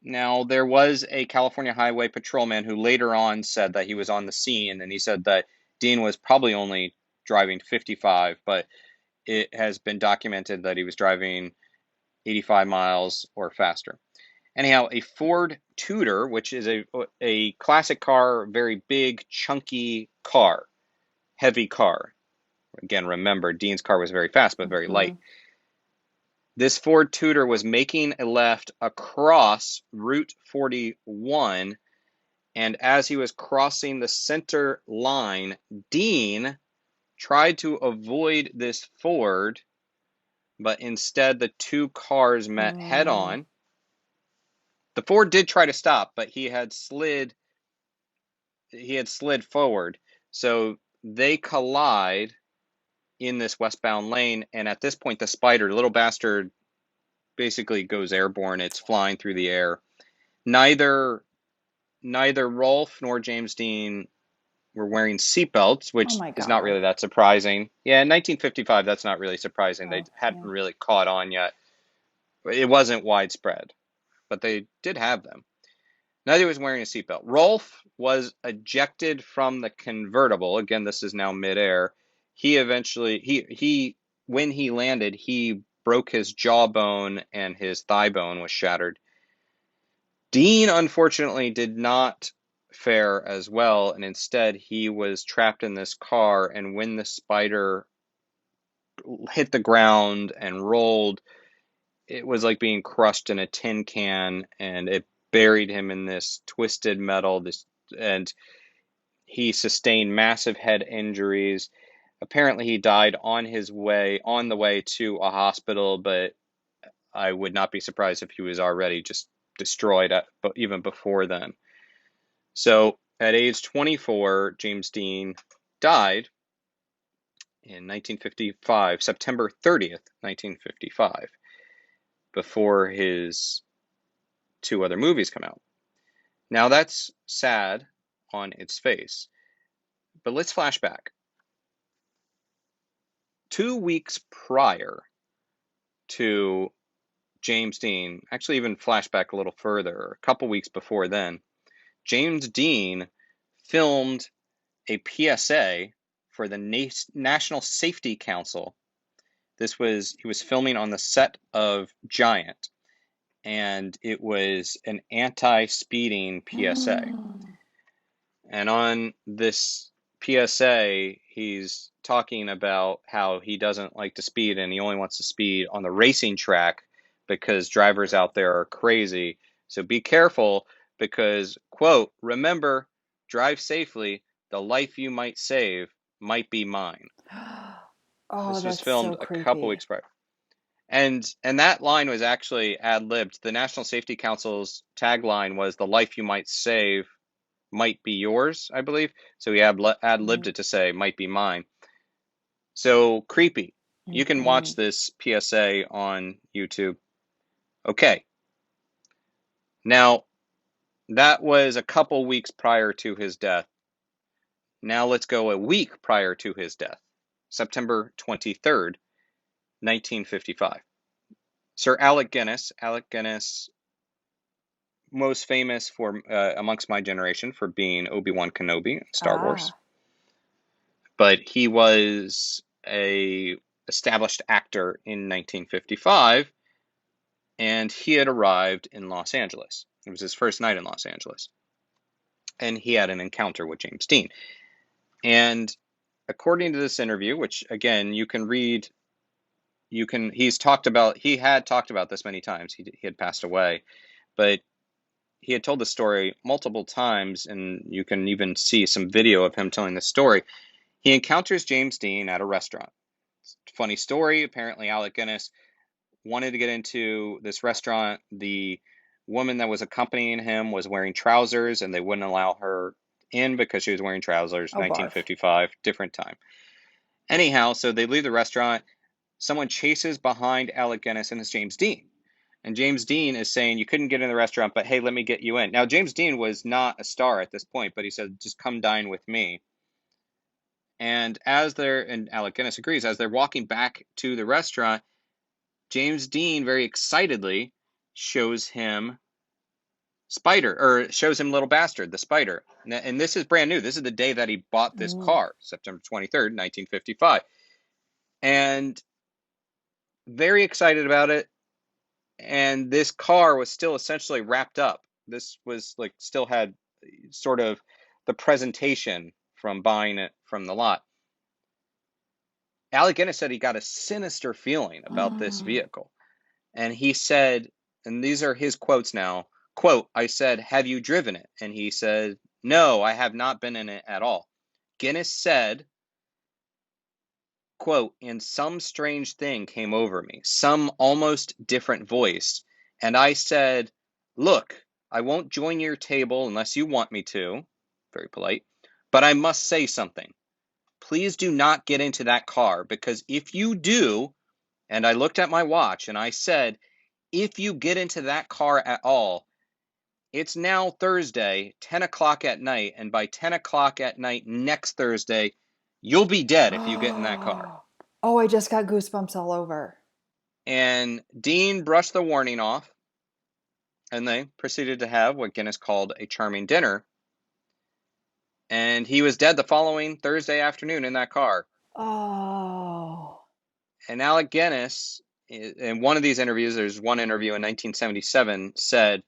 Now, there was a California highway patrolman who later on said that he was on the scene, and he said that Dean was probably only driving 55, but it has been documented that he was driving 85 miles or faster. Anyhow, a Ford Tudor, which is a classic car, very big, chunky car, heavy car. Again, remember, Dean's car was very fast, but very light. This Ford Tudor was making a left across Route 41, and as he was crossing the center line, Dean tried to avoid this Ford, but instead the two cars met head-on. The Ford did try to stop, but he had slid forward, so they collide in this westbound lane, and at this point the Spyder, Little Bastard, basically goes airborne. It's flying through the air. Neither Rolf nor James Dean were wearing seatbelts, which is not really that surprising. Yeah, in 1955, that's not really surprising. They hadn't really caught on yet. It wasn't widespread, but they did have them. Neither was wearing a seatbelt. Rolf was ejected from the convertible. Again, this is now midair. He eventually, when he landed, he broke his jawbone and his thigh bone was shattered. Dean, unfortunately, did not fare as well, and instead he was trapped in this car, and when the Spyder hit the ground and rolled, it was like being crushed in a tin can, and it buried him in this twisted metal, and he sustained massive head injuries. Apparently, he died on the way to a hospital, but I would not be surprised if he was already just destroyed but even before then. So at age 24, James Dean died in 1955, September 30th, 1955, before his two other movies come out. Now that's sad on its face, but let's flash back. 2 weeks prior to James Dean, actually even flashback a little further, a couple weeks before then, James Dean filmed a PSA for the National Safety Council. He was filming on the set of Giant, and it was an anti-speeding PSA. And on this PSA, he's talking about how he doesn't like to speed and he only wants to speed on the racing track because drivers out there are crazy. So be careful because, quote, remember, drive safely. The life you might save might be mine. Oh, This was that's filmed so a couple creepy. weeks prior. And that line was actually ad-libbed. The National Safety Council's tagline was the life you might save might be yours, I believe. So he ad-libbed it to say might be mine. So creepy. You can watch this PSA on YouTube. Okay. Now, that was a couple weeks prior to his death. Now let's go a week prior to his death, September 23rd, 1955. Sir Alec Guinness, most famous for amongst my generation for being Obi-Wan Kenobi in Star Wars. But he was a established actor in 1955, and he had arrived in Los Angeles. It was his first night in Los Angeles, and he had an encounter with James Dean. And according to this interview, which again you can read, he had talked about this many times. He had passed away, but he had told the story multiple times, and you can even see some video of him telling the story. He encounters James Dean at a restaurant. Funny story. Apparently, Alec Guinness wanted to get into this restaurant. The woman that was accompanying him was wearing trousers, and they wouldn't allow her in because she was wearing trousers. Oh, barf. 1955, different time. Anyhow, so they leave the restaurant. Someone chases behind Alec Guinness, and it's James Dean. And James Dean is saying, you couldn't get in the restaurant, but hey, let me get you in. Now, James Dean was not a star at this point, but he said, just come dine with me. And and Alec Guinness agrees, as they're walking back to the restaurant, James Dean very excitedly shows him Little Bastard, the Spyder. And this is brand new. This is the day that he bought this car, September 23rd, 1955. And very excited about it. And this car was still essentially wrapped up. This was still had sort of the presentation from buying it from the lot. Alec Guinness said he got a sinister feeling about this vehicle. And he said, and these are his quotes now, quote, I said, have you driven it? And he said, no, I have not been in it at all. Guinness said, quote, and some strange thing came over me, some almost different voice. And I said, look, I won't join your table unless you want me to. Very polite. But I must say something. Please do not get into that car, because if you do, and I looked at my watch and I said, if you get into that car at all, it's now Thursday, 10 o'clock at night, and by 10 o'clock at night next Thursday, you'll be dead if you get in that car. Oh, I just got goosebumps all over. And Dean brushed the warning off, and they proceeded to have what Guinness called a charming dinner. And he was dead the following Thursday afternoon in that car. Oh. And Alec Guinness, in one of these interviews, there's one interview in 1977, said,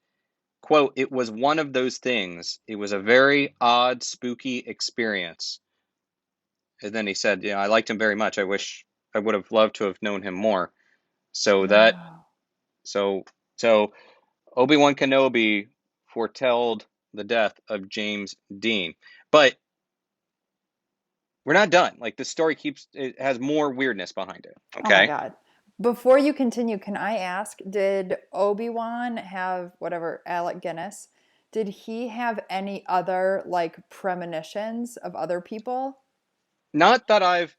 quote, "It was one of those things. It was a very odd, spooky experience." And then he said, "I liked him very much. I wish I would have loved to have known him more." So that, Wow. so, so Obi-Wan Kenobi foretold the death of James Dean. But we're not done. Like, the story it has more weirdness behind it. Oh my Okay. God. Before you continue, can I ask, did Obi-Wan have whatever, Alec Guinness, did he have any other like premonitions of other people? Not that I've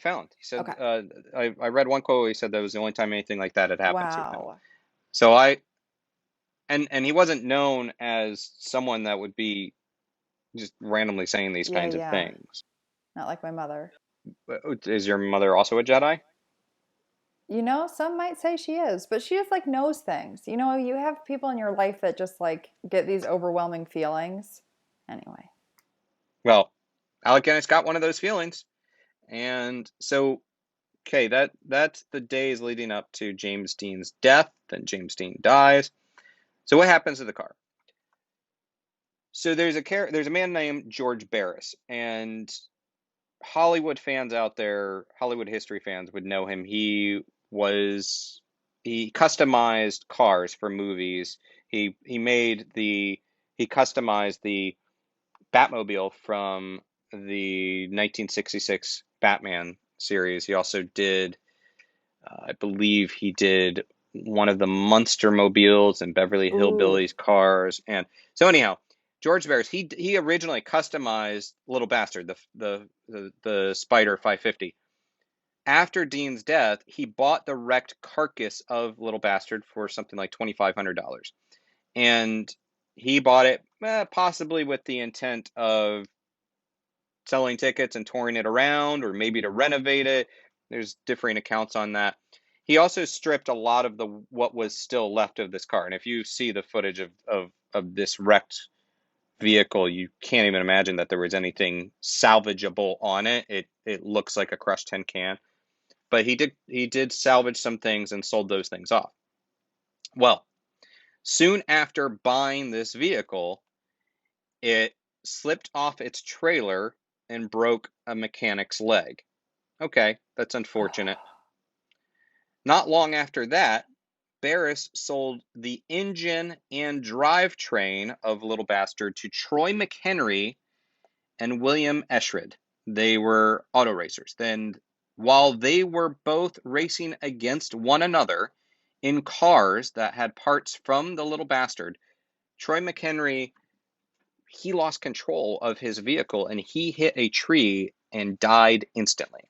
found. He said, Okay. I read one quote. He said that was the only time anything like that had happened to him. Wow. So and he wasn't known as someone that would be just randomly saying these Yeah, kinds of yeah. things. Not like my mother. Is your mother also a Jedi? Some might say she is, but she just like knows things. You have people in your life that just like get these overwhelming feelings. Anyway. Well, Alec Guinness got one of those feelings, and so okay, that's the days leading up to James Dean's death. Then James Dean dies. So what happens to the car? So there's a man named George Barris, and Hollywood fans out there, Hollywood history fans would know him. He customized cars for movies. He customized the Batmobile from the 1966 Batman series. He also did, I believe he did one of the Munster mobiles and Beverly Ooh. Hillbillies cars. And so anyhow, George Barris, he originally customized Little Bastard, the Spyder 550. After Dean's death, he bought the wrecked carcass of Little Bastard for something like $2,500. And he bought it possibly with the intent of selling tickets and touring it around, or maybe to renovate it. There's differing accounts on that. He also stripped a lot of what was still left of this car. And if you see the footage of this wrecked vehicle, you can't even imagine that there was anything salvageable on it. It looks like a crushed tin can. But he did salvage some things and sold those things off. Well, soon after buying this vehicle, it slipped off its trailer and broke a mechanic's leg. Okay, that's unfortunate. Not long after that, Barris sold the engine and drivetrain of Little Bastard to Troy McHenry and William Eschred. They were auto racers. Then, while they were both racing against one another in cars that had parts from the Little Bastard, Troy McHenry, he lost control of his vehicle and he hit a tree and died instantly.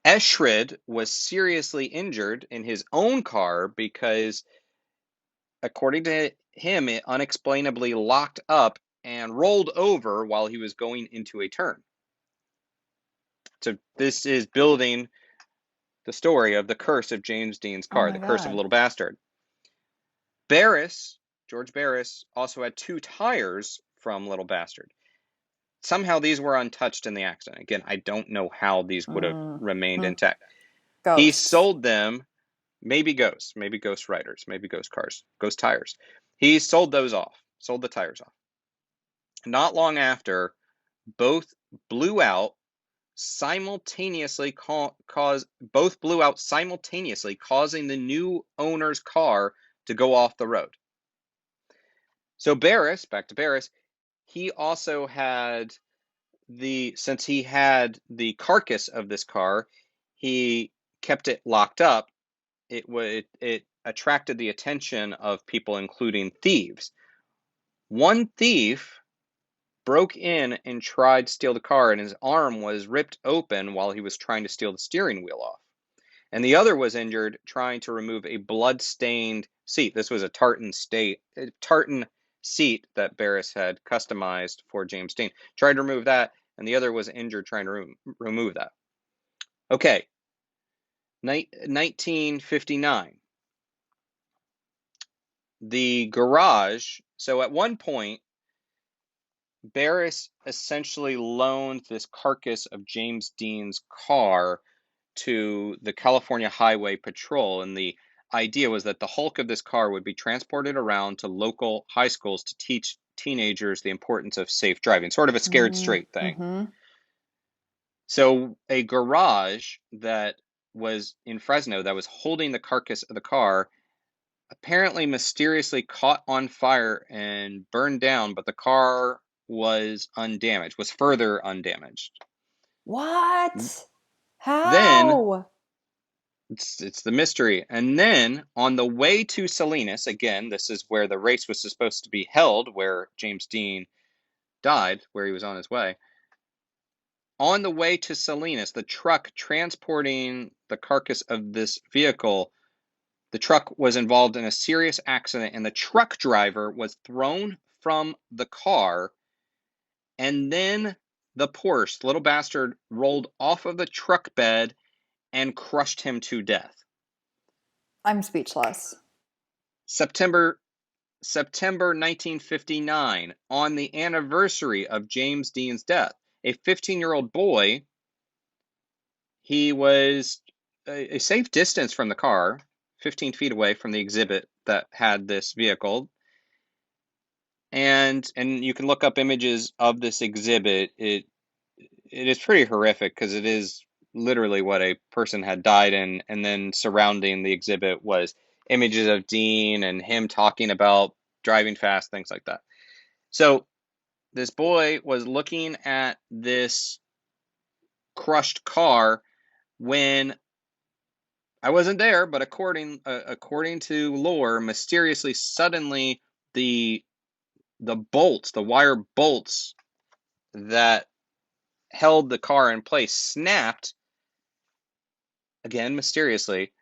Eschred was seriously injured in his own car because, according to him, it unexplainably locked up and rolled over while he was going into a turn. So this is building the story of the curse of James Dean's Oh car, my the curse of God. Little Bastard. George Barris, also had 2 tires from Little Bastard. Somehow these were untouched in the accident. Again, I don't know how these would have remained Hmm. intact. He Ghosts. sold them, maybe ghost riders, maybe ghost cars, ghost tires. He sold the tires off. Not long after, both blew out simultaneously, causing the new owner's car to go off the road. So back to Barris, he also had since he had the carcass of this car, he kept it locked up. It attracted the attention of people, including thieves. One thief broke in and tried to steal the car, and his arm was ripped open while he was trying to steal the steering wheel off. And the other was injured trying to remove a blood-stained seat. This was a tartan seat that Barris had customized for James Dean. Tried to remove that, and the other was injured trying to remove that. Okay, 1959. The garage. So at one point, Barris essentially loaned this carcass of James Dean's car to the California Highway Patrol, and the idea was that the hulk of this car would be transported around to local high schools to teach teenagers the importance of safe driving, sort of a scared straight thing. Mm-hmm. So a garage that was in Fresno that was holding the carcass of the car apparently mysteriously caught on fire and burned down, but the car was undamaged, was further undamaged. What? Then How? it's the mystery. And then on the way to Salinas, again, this is where the race was supposed to be held, where James Dean died, where he was on his way. On the way to Salinas, the truck transporting the carcass of this vehicle, the truck was involved in a serious accident, and the truck driver was thrown from the car, and then the Porsche, the little bastard, rolled off of the truck bed and crushed him to death. I'm speechless. September 1959, on the anniversary of James Dean's death, a 15-year-old boy, he was a safe distance from the car, 15 feet away from the exhibit that had this vehicle. And you can look up images of this exhibit. It is pretty horrific because it is literally what a person had died in, and then surrounding the exhibit was images of Dean and him talking about driving fast, things like that. So this boy was looking at this crushed car when I wasn't there, but according to lore, mysteriously, suddenly the bolts, the wire bolts that held the car in place snapped, again mysteriously,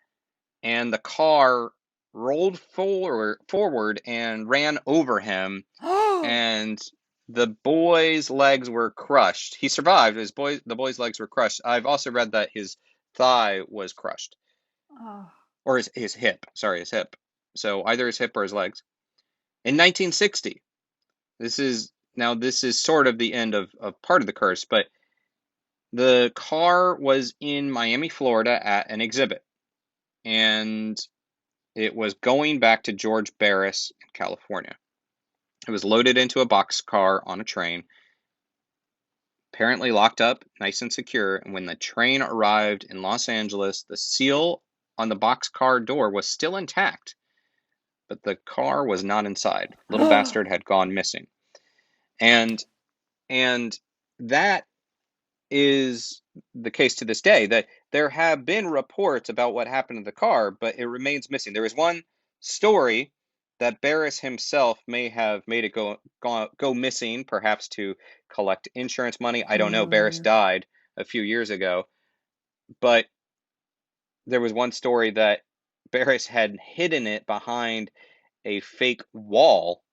and the car rolled forward and ran over him, and the boy's legs were crushed. He survived. The boy's legs were crushed. I've also read that his thigh was crushed, Oh. or his hip. Sorry, his hip. So either his hip or his legs. In 1960, this is sort of the end of part of the curse, but the car was in Miami, Florida at an exhibit, and it was going back to George Barris in California. It was loaded into a boxcar on a train, apparently locked up, nice and secure, and when the train arrived in Los Angeles, the seal on the boxcar door was still intact, but the car was not inside. Little bastard had gone missing. And that is the case to this day, that there have been reports about what happened to the car, but it remains missing. There is one story that Barris himself may have made it go missing, perhaps to collect insurance money. I don't know. Barris died a few years ago, but there was one story that Barris had hidden it behind a fake wall,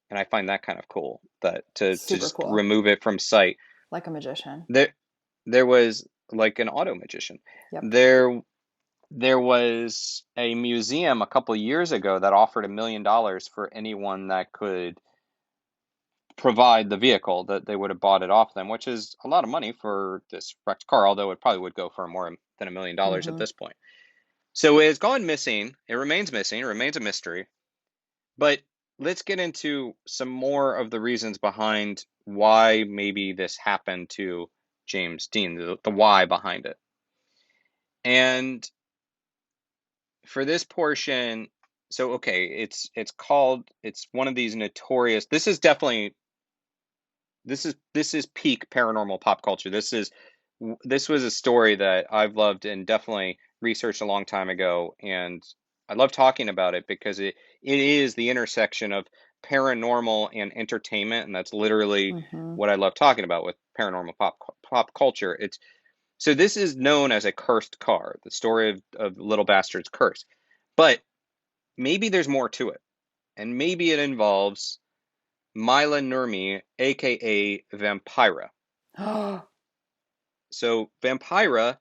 and I find that kind of cool, that to Super just cool. remove it from sight. Like a magician. There was like an auto magician. Yep. There was a museum a couple years ago that offered $1 million for anyone that could provide the vehicle, that they would have bought it off them, which is a lot of money for this wrecked car, although it probably would go for more than $1 million at this point. So it's gone missing. It remains missing. It remains a mystery. But let's get into some more of the reasons behind why maybe this happened to James Dean, the why behind it. And for this portion, so okay, it's one of these notorious. This is peak paranormal pop culture. This was a story that I've loved and definitely researched a long time ago, and I love talking about it because it is the intersection of paranormal and entertainment, and that's literally what I love talking about with paranormal pop culture. So this is known as a cursed car, the story of Little Bastard's curse. But maybe there's more to it, and maybe it involves Mila Nurmi, aka Vampira. So Vampira,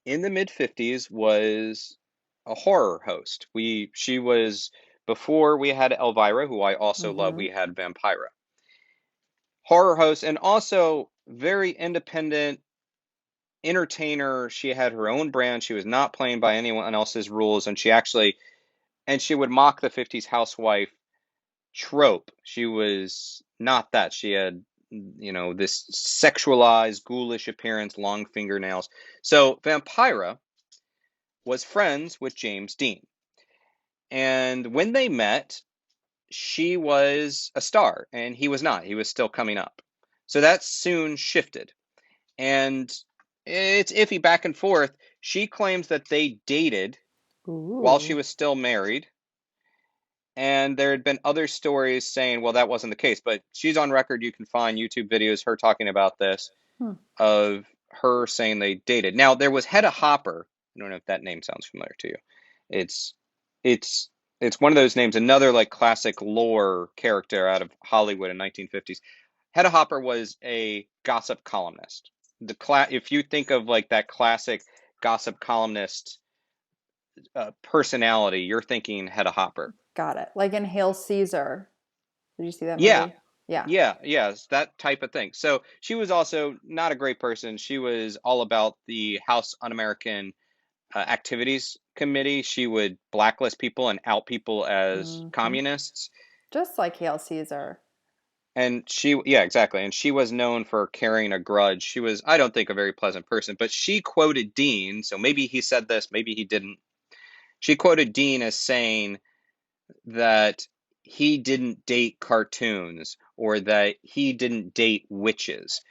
in the mid-50s, was a horror host. She was, before we had Elvira, who I also love, we had Vampira. Horror host, and also very independent, entertainer. She had her own brand. She was not playing by anyone else's rules, and she would mock the 50s housewife trope. She was not that. She had, this sexualized, ghoulish appearance, long fingernails. So Vampira was friends with James Dean. And when they met, she was a star and he was not. He was still coming up. So that soon shifted. And it's iffy back and forth. She claims that they dated while she Ooh. was still married. And there had been other stories saying, well, that wasn't the case. But she's on record. You can find YouTube videos, her talking about this, Hmm. of her saying they dated. Now, there was Hedda Hopper. I don't know if that name sounds familiar to you. It's it's it's one of those names, another like classic lore character out of Hollywood in 1950s. Hedda Hopper was a gossip columnist. If you think of like that classic gossip columnist personality, you're thinking Hedda Hopper. Got it. Like in Hail Caesar. Did you see that Yeah, movie? Yeah. yeah, yes, that type of thing. So she was also not a great person. She was all about the House Un-American Activities Committee. She would blacklist people and out people as Hmm. communists. Just like Hail Caesar. And yeah, exactly. And she was known for carrying a grudge. She was, I don't think, a very pleasant person, but she quoted Dean. So maybe he said this, maybe he didn't. She quoted Dean as saying that he didn't date cartoons or that he didn't date witches.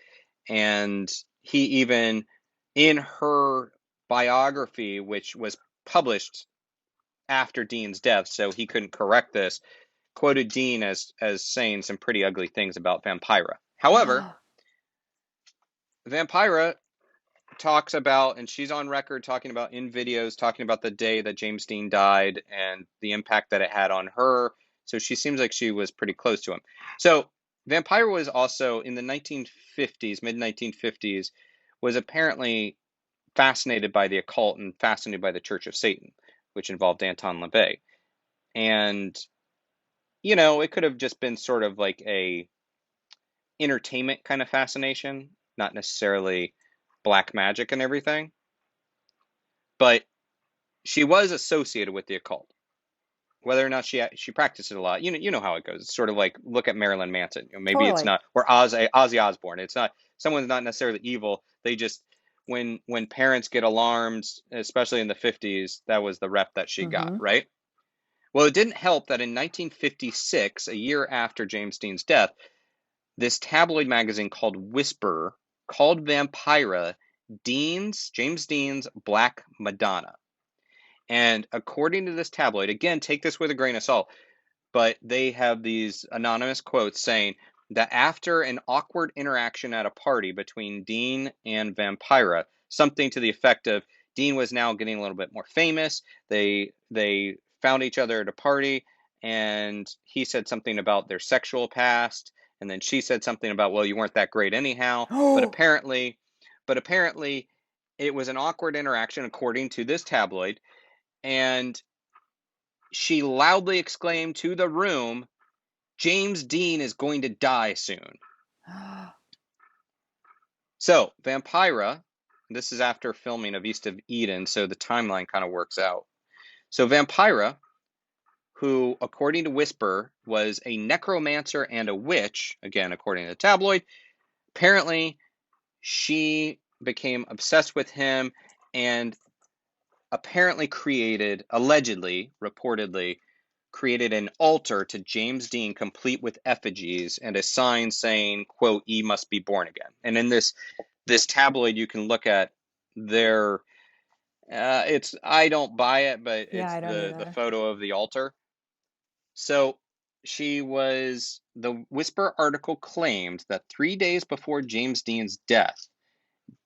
And he even, in her biography, which was published after Dean's death, so he couldn't correct this, quoted Dean as saying some pretty ugly things about Vampira. However, Vampira talks about, and she's on record talking about in videos, talking about the day that James Dean died and the impact that it had on her. So she seems like she was pretty close to him. So Vampira was also in the 1950s, mid 1950s, was apparently fascinated by the occult and fascinated by the Church of Satan, which involved Anton LaVey. And, it could have just been sort of like a entertainment kind of fascination, not necessarily black magic and everything. But she was associated with the occult. Whether or not she practiced it a lot, you know how it goes. It's sort of like look at Marilyn Manson. Maybe it's Totally. not, or Ozzy Osbourne. It's not, someone's not necessarily evil. They just, when parents get alarmed, especially in the 50s, that was the rep that she got, Hmm. right? Well, it didn't help that in 1956, a year after James Dean's death, this tabloid magazine called Whisper called Vampira James Dean's Black Madonna. And according to this tabloid, again, take this with a grain of salt, but they have these anonymous quotes saying that after an awkward interaction at a party between Dean and Vampira, something to the effect of Dean was now getting a little bit more famous. They found each other at a party, and he said something about their sexual past, and then she said something about, well, you weren't that great anyhow. But Oh, apparently, but apparently, it was an awkward interaction according to this tabloid, and she loudly exclaimed to the room, James Dean is going to die soon. So, Vampira, this is after filming of East of Eden, so the timeline kind of works out. So, Vampira, who, according to Whisper, was a necromancer and a witch, again, according to the tabloid, apparently she became obsessed with him and apparently allegedly, reportedly, created an altar to James Dean complete with effigies and a sign saying, quote, "Ye must be born again." And in this tabloid, you can look at their, it's, I don't buy it, but yeah, it's I don't the either. photo of the altar. So the Whisper article claimed that 3 days before James Dean's death,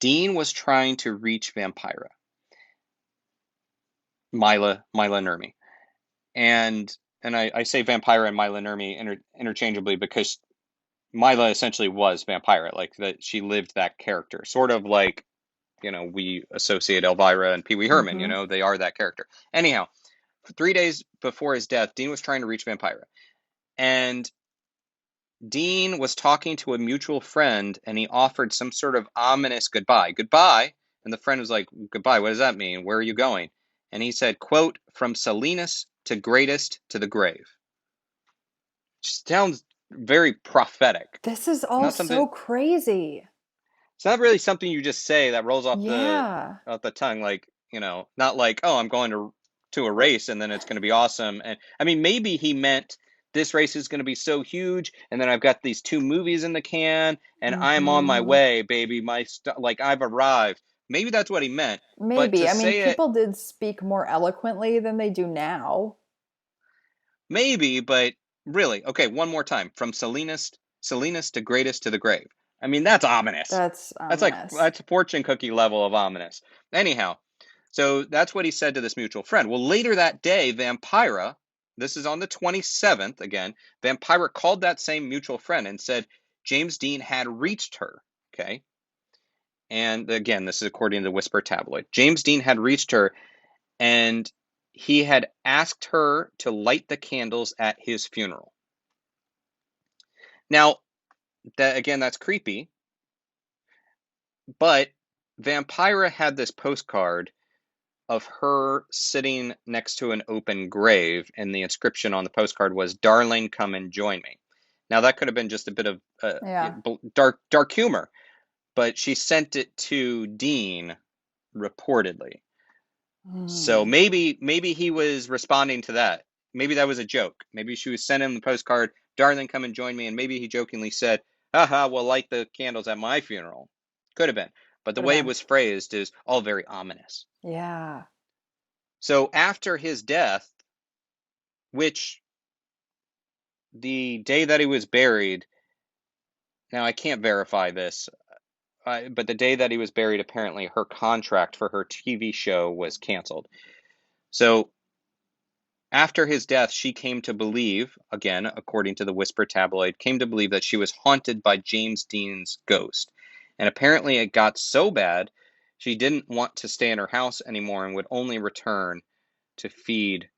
Dean was trying to reach Vampira, Mila Nurmi. And I say Vampira and Mila Nurmi interchangeably because Mila essentially was Vampira, like that she lived that character, sort of like, we associate Elvira and Pee Wee Herman, Hmm. they are that character. Anyhow, 3 days before his death, Dean was trying to reach Vampira. And Dean was talking to a mutual friend and he offered some sort of ominous goodbye. Goodbye. And the friend was like, goodbye, what does that mean? Where are you going? And he said, quote, from Salinas to greatest to the grave. Just sounds very prophetic. This is all Not something, so crazy. it's not really something you just say that rolls Yeah. off the tongue, like, not like, oh, I'm going to a race and then it's going to be awesome. And I mean, maybe he meant this race is going to be so huge, and then I've got these 2 movies in the can, and I'm on my Hmm. way, baby. Like I've arrived. Maybe that's what he meant. But to Maybe. I mean, say it, people did speak more eloquently than they do now. maybe, but really, okay, one more time. From Salinas to greatest to the grave. I mean, that's ominous. That's ominous. That's a fortune cookie level of ominous. Anyhow, so that's what he said to this mutual friend. Well, later that day, Vampira, this is on the 27th again, Vampira called that same mutual friend and said James Dean had reached her. Okay. And again, this is according to the Whisper tabloid. James Dean had reached her, and he had asked her to light the candles at his funeral. Now, that's creepy, but Vampira had this postcard of her sitting next to an open grave, and the inscription on the postcard was, "Darling, come and join me." Now, that could have been just a bit of Yeah. dark humor, but she sent it to Dean reportedly. So Hmm. maybe he was responding to that. Maybe that was a joke. Maybe she was sending him the postcard, "Darling, come and join me," and maybe he jokingly said, "Haha, well, light the candles at my funeral." Could have been. But the Could have way it been. was phrased is all very ominous. Yeah. So after his death, which the day that he was buried, now I can't verify this, but the day that he was buried, apparently her contract for her TV show was canceled. So after his death, she came to believe, again, according to the Whisper tabloid, came to believe that she was haunted by James Dean's ghost. And apparently it got so bad, she didn't want to stay in her house anymore and would only return to feed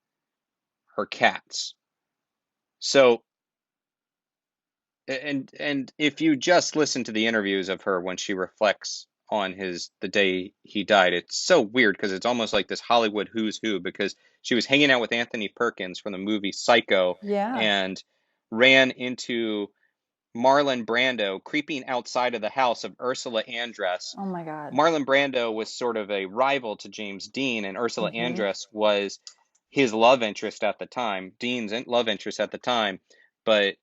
her cats. So, and if you just listen to the interviews of her when she reflects on the day he died, it's so weird because it's almost like this Hollywood who's who, because she was hanging out with Anthony Perkins from the movie Psycho Yeah. and ran into Marlon Brando creeping outside of the house of Ursula Andress. Oh my God. Marlon Brando was sort of a rival to James Dean, and Ursula Hmm. Andress was his love interest at the time, Dean's love interest at the time, but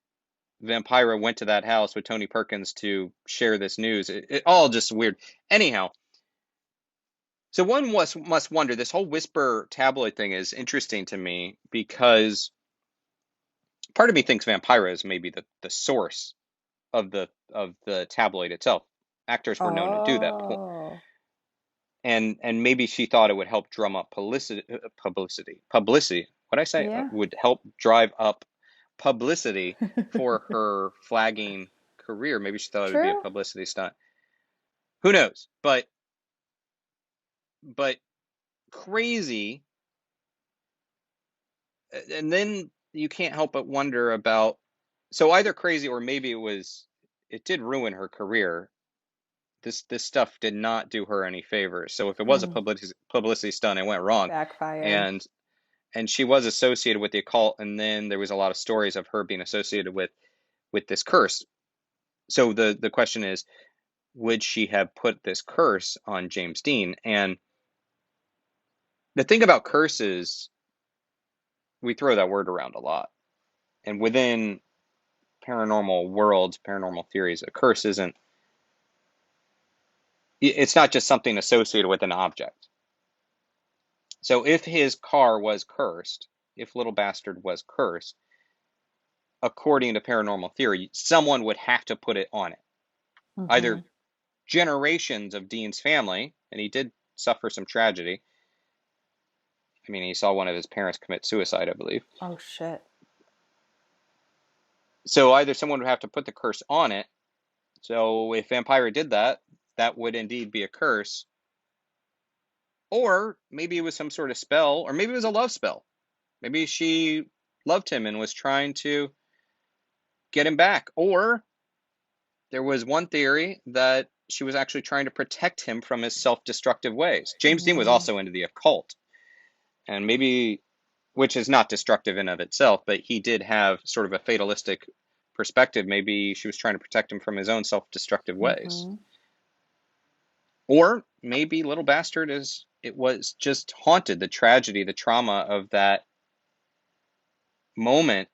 Vampira went to that house with Tony Perkins to share this news. It all just weird. Anyhow, so one must wonder, this whole Whisper tabloid thing is interesting to me because part of me thinks Vampira is maybe the source of the tabloid itself. Actors were known to do that. Oh. And maybe she thought it would help drum up publicity. What I say Yeah. would help drive up publicity for her flagging career. Maybe she thought it would be a True. publicity stunt. Who knows? But crazy. And then you can't help but wonder about, so either crazy or maybe it did ruin her career. This stuff did not do her any favors. So if it was a Mm. publicity stunt, it went wrong. Backfired. And she was associated with the occult, and then there was a lot of stories of her being associated with this curse. So the question is, would she have put this curse on James Dean? And the thing about curses, we throw that word around a lot. And within paranormal worlds, paranormal theories, a curse it's not just something associated with an object. So if his car was cursed, if Little Bastard was cursed, according to paranormal theory, someone would have to put it on it. Hmm. Either generations of Dean's family, and he did suffer some tragedy. I mean, he saw one of his parents commit suicide, I believe. Oh shit. So either someone would have to put the curse on it. So if Vampira did that, that would indeed be a curse. Or maybe it was some sort of spell, or maybe it was a love spell. Maybe she loved him and was trying to get him back. Or there was one theory that she was actually trying to protect him from his self-destructive ways. James Dean was Mm, also into the occult, and maybe, which is not destructive in of itself, but he did have sort of a fatalistic perspective. Maybe she was trying to protect him from his own self-destructive ways. mhm. Or maybe Little Bastard it was just haunted, the tragedy, the trauma of that moment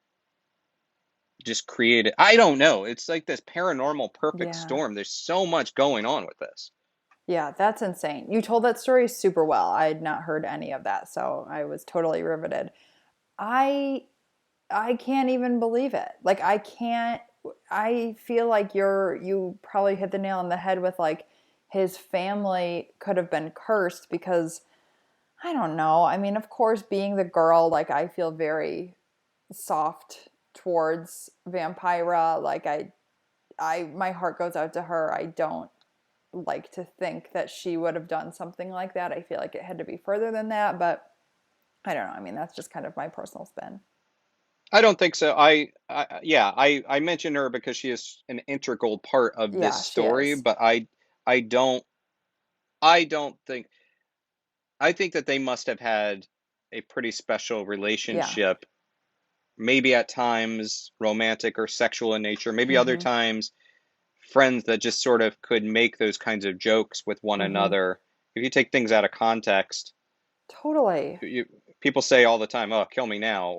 just created. I don't know. It's like this paranormal perfect Yeah. storm. There's so much going on with this. Yeah, that's insane. You told that story super well. I had not heard any of that, so I was totally riveted. I I can't even believe it. Like I can't I feel like you probably hit the nail on the head with like his family could have been cursed because I don't know. I mean, of course, being the girl, like I feel very soft towards Vampira. Like I my heart goes out to her. I don't like to think that she would have done something like that. I feel like it had to be further than that, but I don't know. I mean, that's just kind of my personal spin. I don't think so. Yeah, I mentioned her because she is an integral part of this Yeah, she story, is. but I don't I don't think I think that they must have had a pretty special Yeah. relationship, maybe at times romantic or sexual in nature, maybe other Mhm. times friends that just sort of could make those kinds of jokes with one Mhm. another. If you take things out of context, Totally. you, people say all the time, "Oh, kill me now,"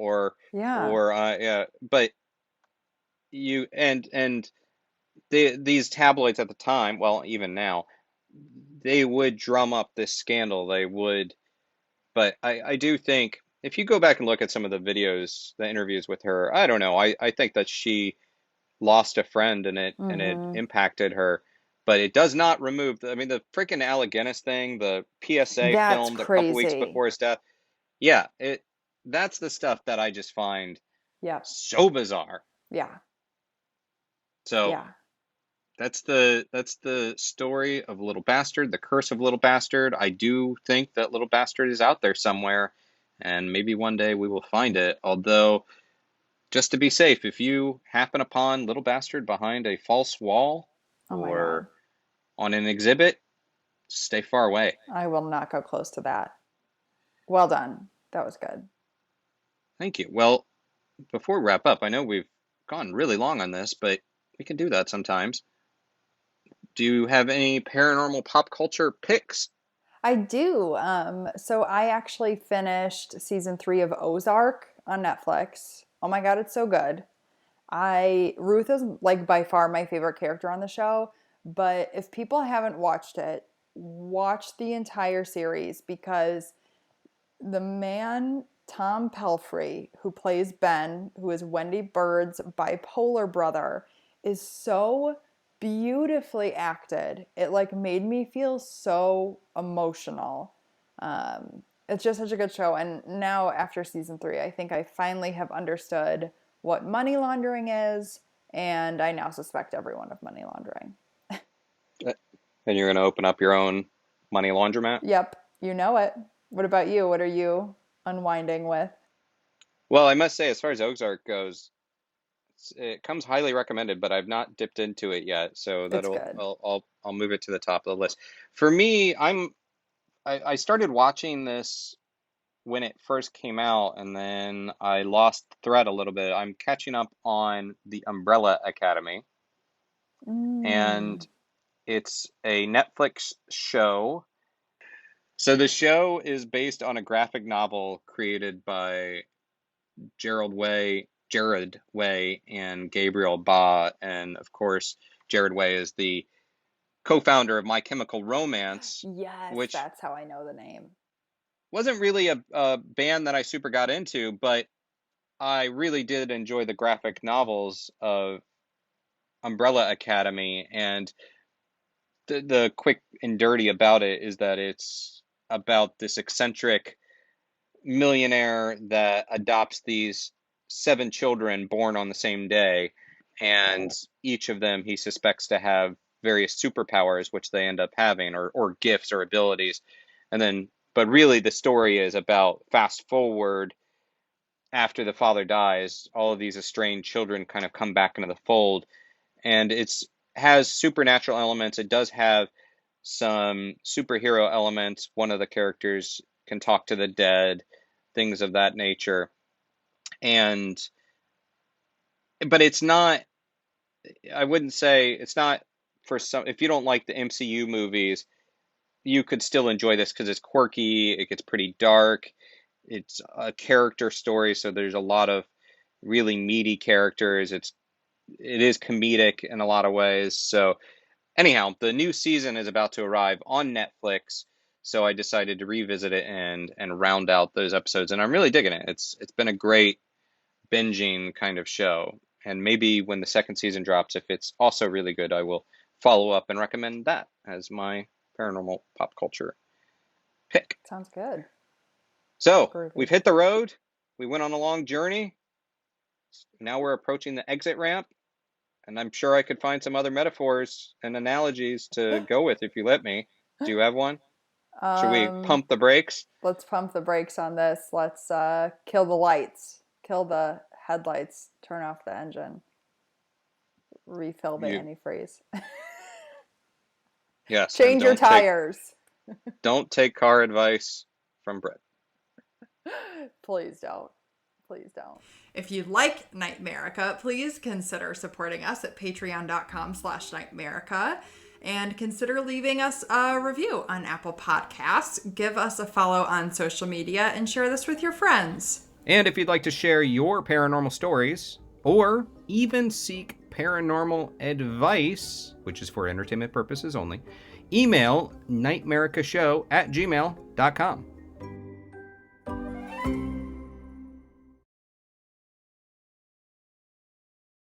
Yeah. yeah, but these tabloids at the time, well, even now, they would drum up this scandal. They would, but I do think if you go back and look at some of the videos, the interviews with her, I don't know. I think that she lost a friend and it Mhm. impacted her, but it does not remove I mean, the freaking Allegheny thing, the PSA That's filmed a couple weeks crazy. before his death. Yeah, that's the stuff that I just find Yep. so bizarre. Yeah. So Yeah. that's the story of Little Bastard, the curse of Little Bastard. I do think that Little Bastard is out there somewhere, and maybe one day we will find it. Although, just to be safe, if you happen upon Little Bastard behind a false wall Oh my God. or on an exhibit, stay far away. I will not go close to that. Well done. That was good. Thank you. Well, before we wrap up, I know we've gone really long on this, but we can do that sometimes. Do you have any paranormal pop culture picks? I do. So I actually finished season 3 of Ozark on Netflix. Oh my God, it's so good. I Ruth is like by far my favorite character on the show, but if people haven't watched it, watch the entire series because the man Tom Pelfrey, who plays Ben, who is Wendy Bird's bipolar brother, is so beautifully acted. It like made me feel so emotional. It's just such a good show. And now after season 3, I think I finally have understood what money laundering is, and I now suspect everyone of money laundering. And you're going to open up your own money laundromat? Yep, you know it. What about you? What are you unwinding with? Well, I must say, as far as Ozark goes, it comes highly recommended, but I've not dipped into it yet, so It's that'll good. I'll move it to the top of the list. For me, I started watching this when it first came out, and then I lost the thread a little bit. I'm catching up on The Umbrella Academy, Mm. and it's a Netflix show. So the show is based on a graphic novel created by Jared Way, and Gabriel Ba, and of course, Jared Way is the co-founder of My Chemical Romance, Yes, which that's how I know the name. wasn't really a band that I super got into, but I really did enjoy the graphic novels of Umbrella Academy, and the quick and dirty about it is that it's about this eccentric millionaire that adopts these 7 children born on the same day, and each of them he suspects to have various superpowers, which they end up having, or gifts or abilities. And then, but really, the story is about fast forward after the father dies, all of these estranged children kind of come back into the fold, and it's has supernatural elements. It does have some superhero elements. One of the characters can talk to the dead, things of that nature. And but it's not, I wouldn't say it's not for some, if you don't like the MCU movies, you could still enjoy this because it's quirky, it gets pretty dark. It's a character story, so there's a lot of really meaty characters. It is comedic in a lot of ways. So anyhow, the new season is about to arrive on Netflix, so I decided to revisit it and round out those episodes, and I'm really digging it. It's been a great binging kind of show, and maybe when the second season drops, if it's also really good, I will follow up and recommend that as my paranormal pop culture pick. Sounds good. So Groovy. we've hit the road. We went on a long journey. Now we're approaching the exit ramp. And I'm sure I could find some other metaphors and analogies to go with if you let me. Do you have one? Should we pump the brakes? Let's pump the brakes on this. Let's kill the lights. Kill the headlights. Turn off the engine. Refill the antifreeze. Yes. Change your tires. Don't take car advice from Britt. Please don't. Please don't. If you like NightMerica, please consider supporting us at patreon.com/NightMerica and consider leaving us a review on Apple Podcasts. Give us a follow on social media and share this with your friends. And if you'd like to share your paranormal stories or even seek paranormal advice, which is for entertainment purposes only, email nightmericashow@gmail.com.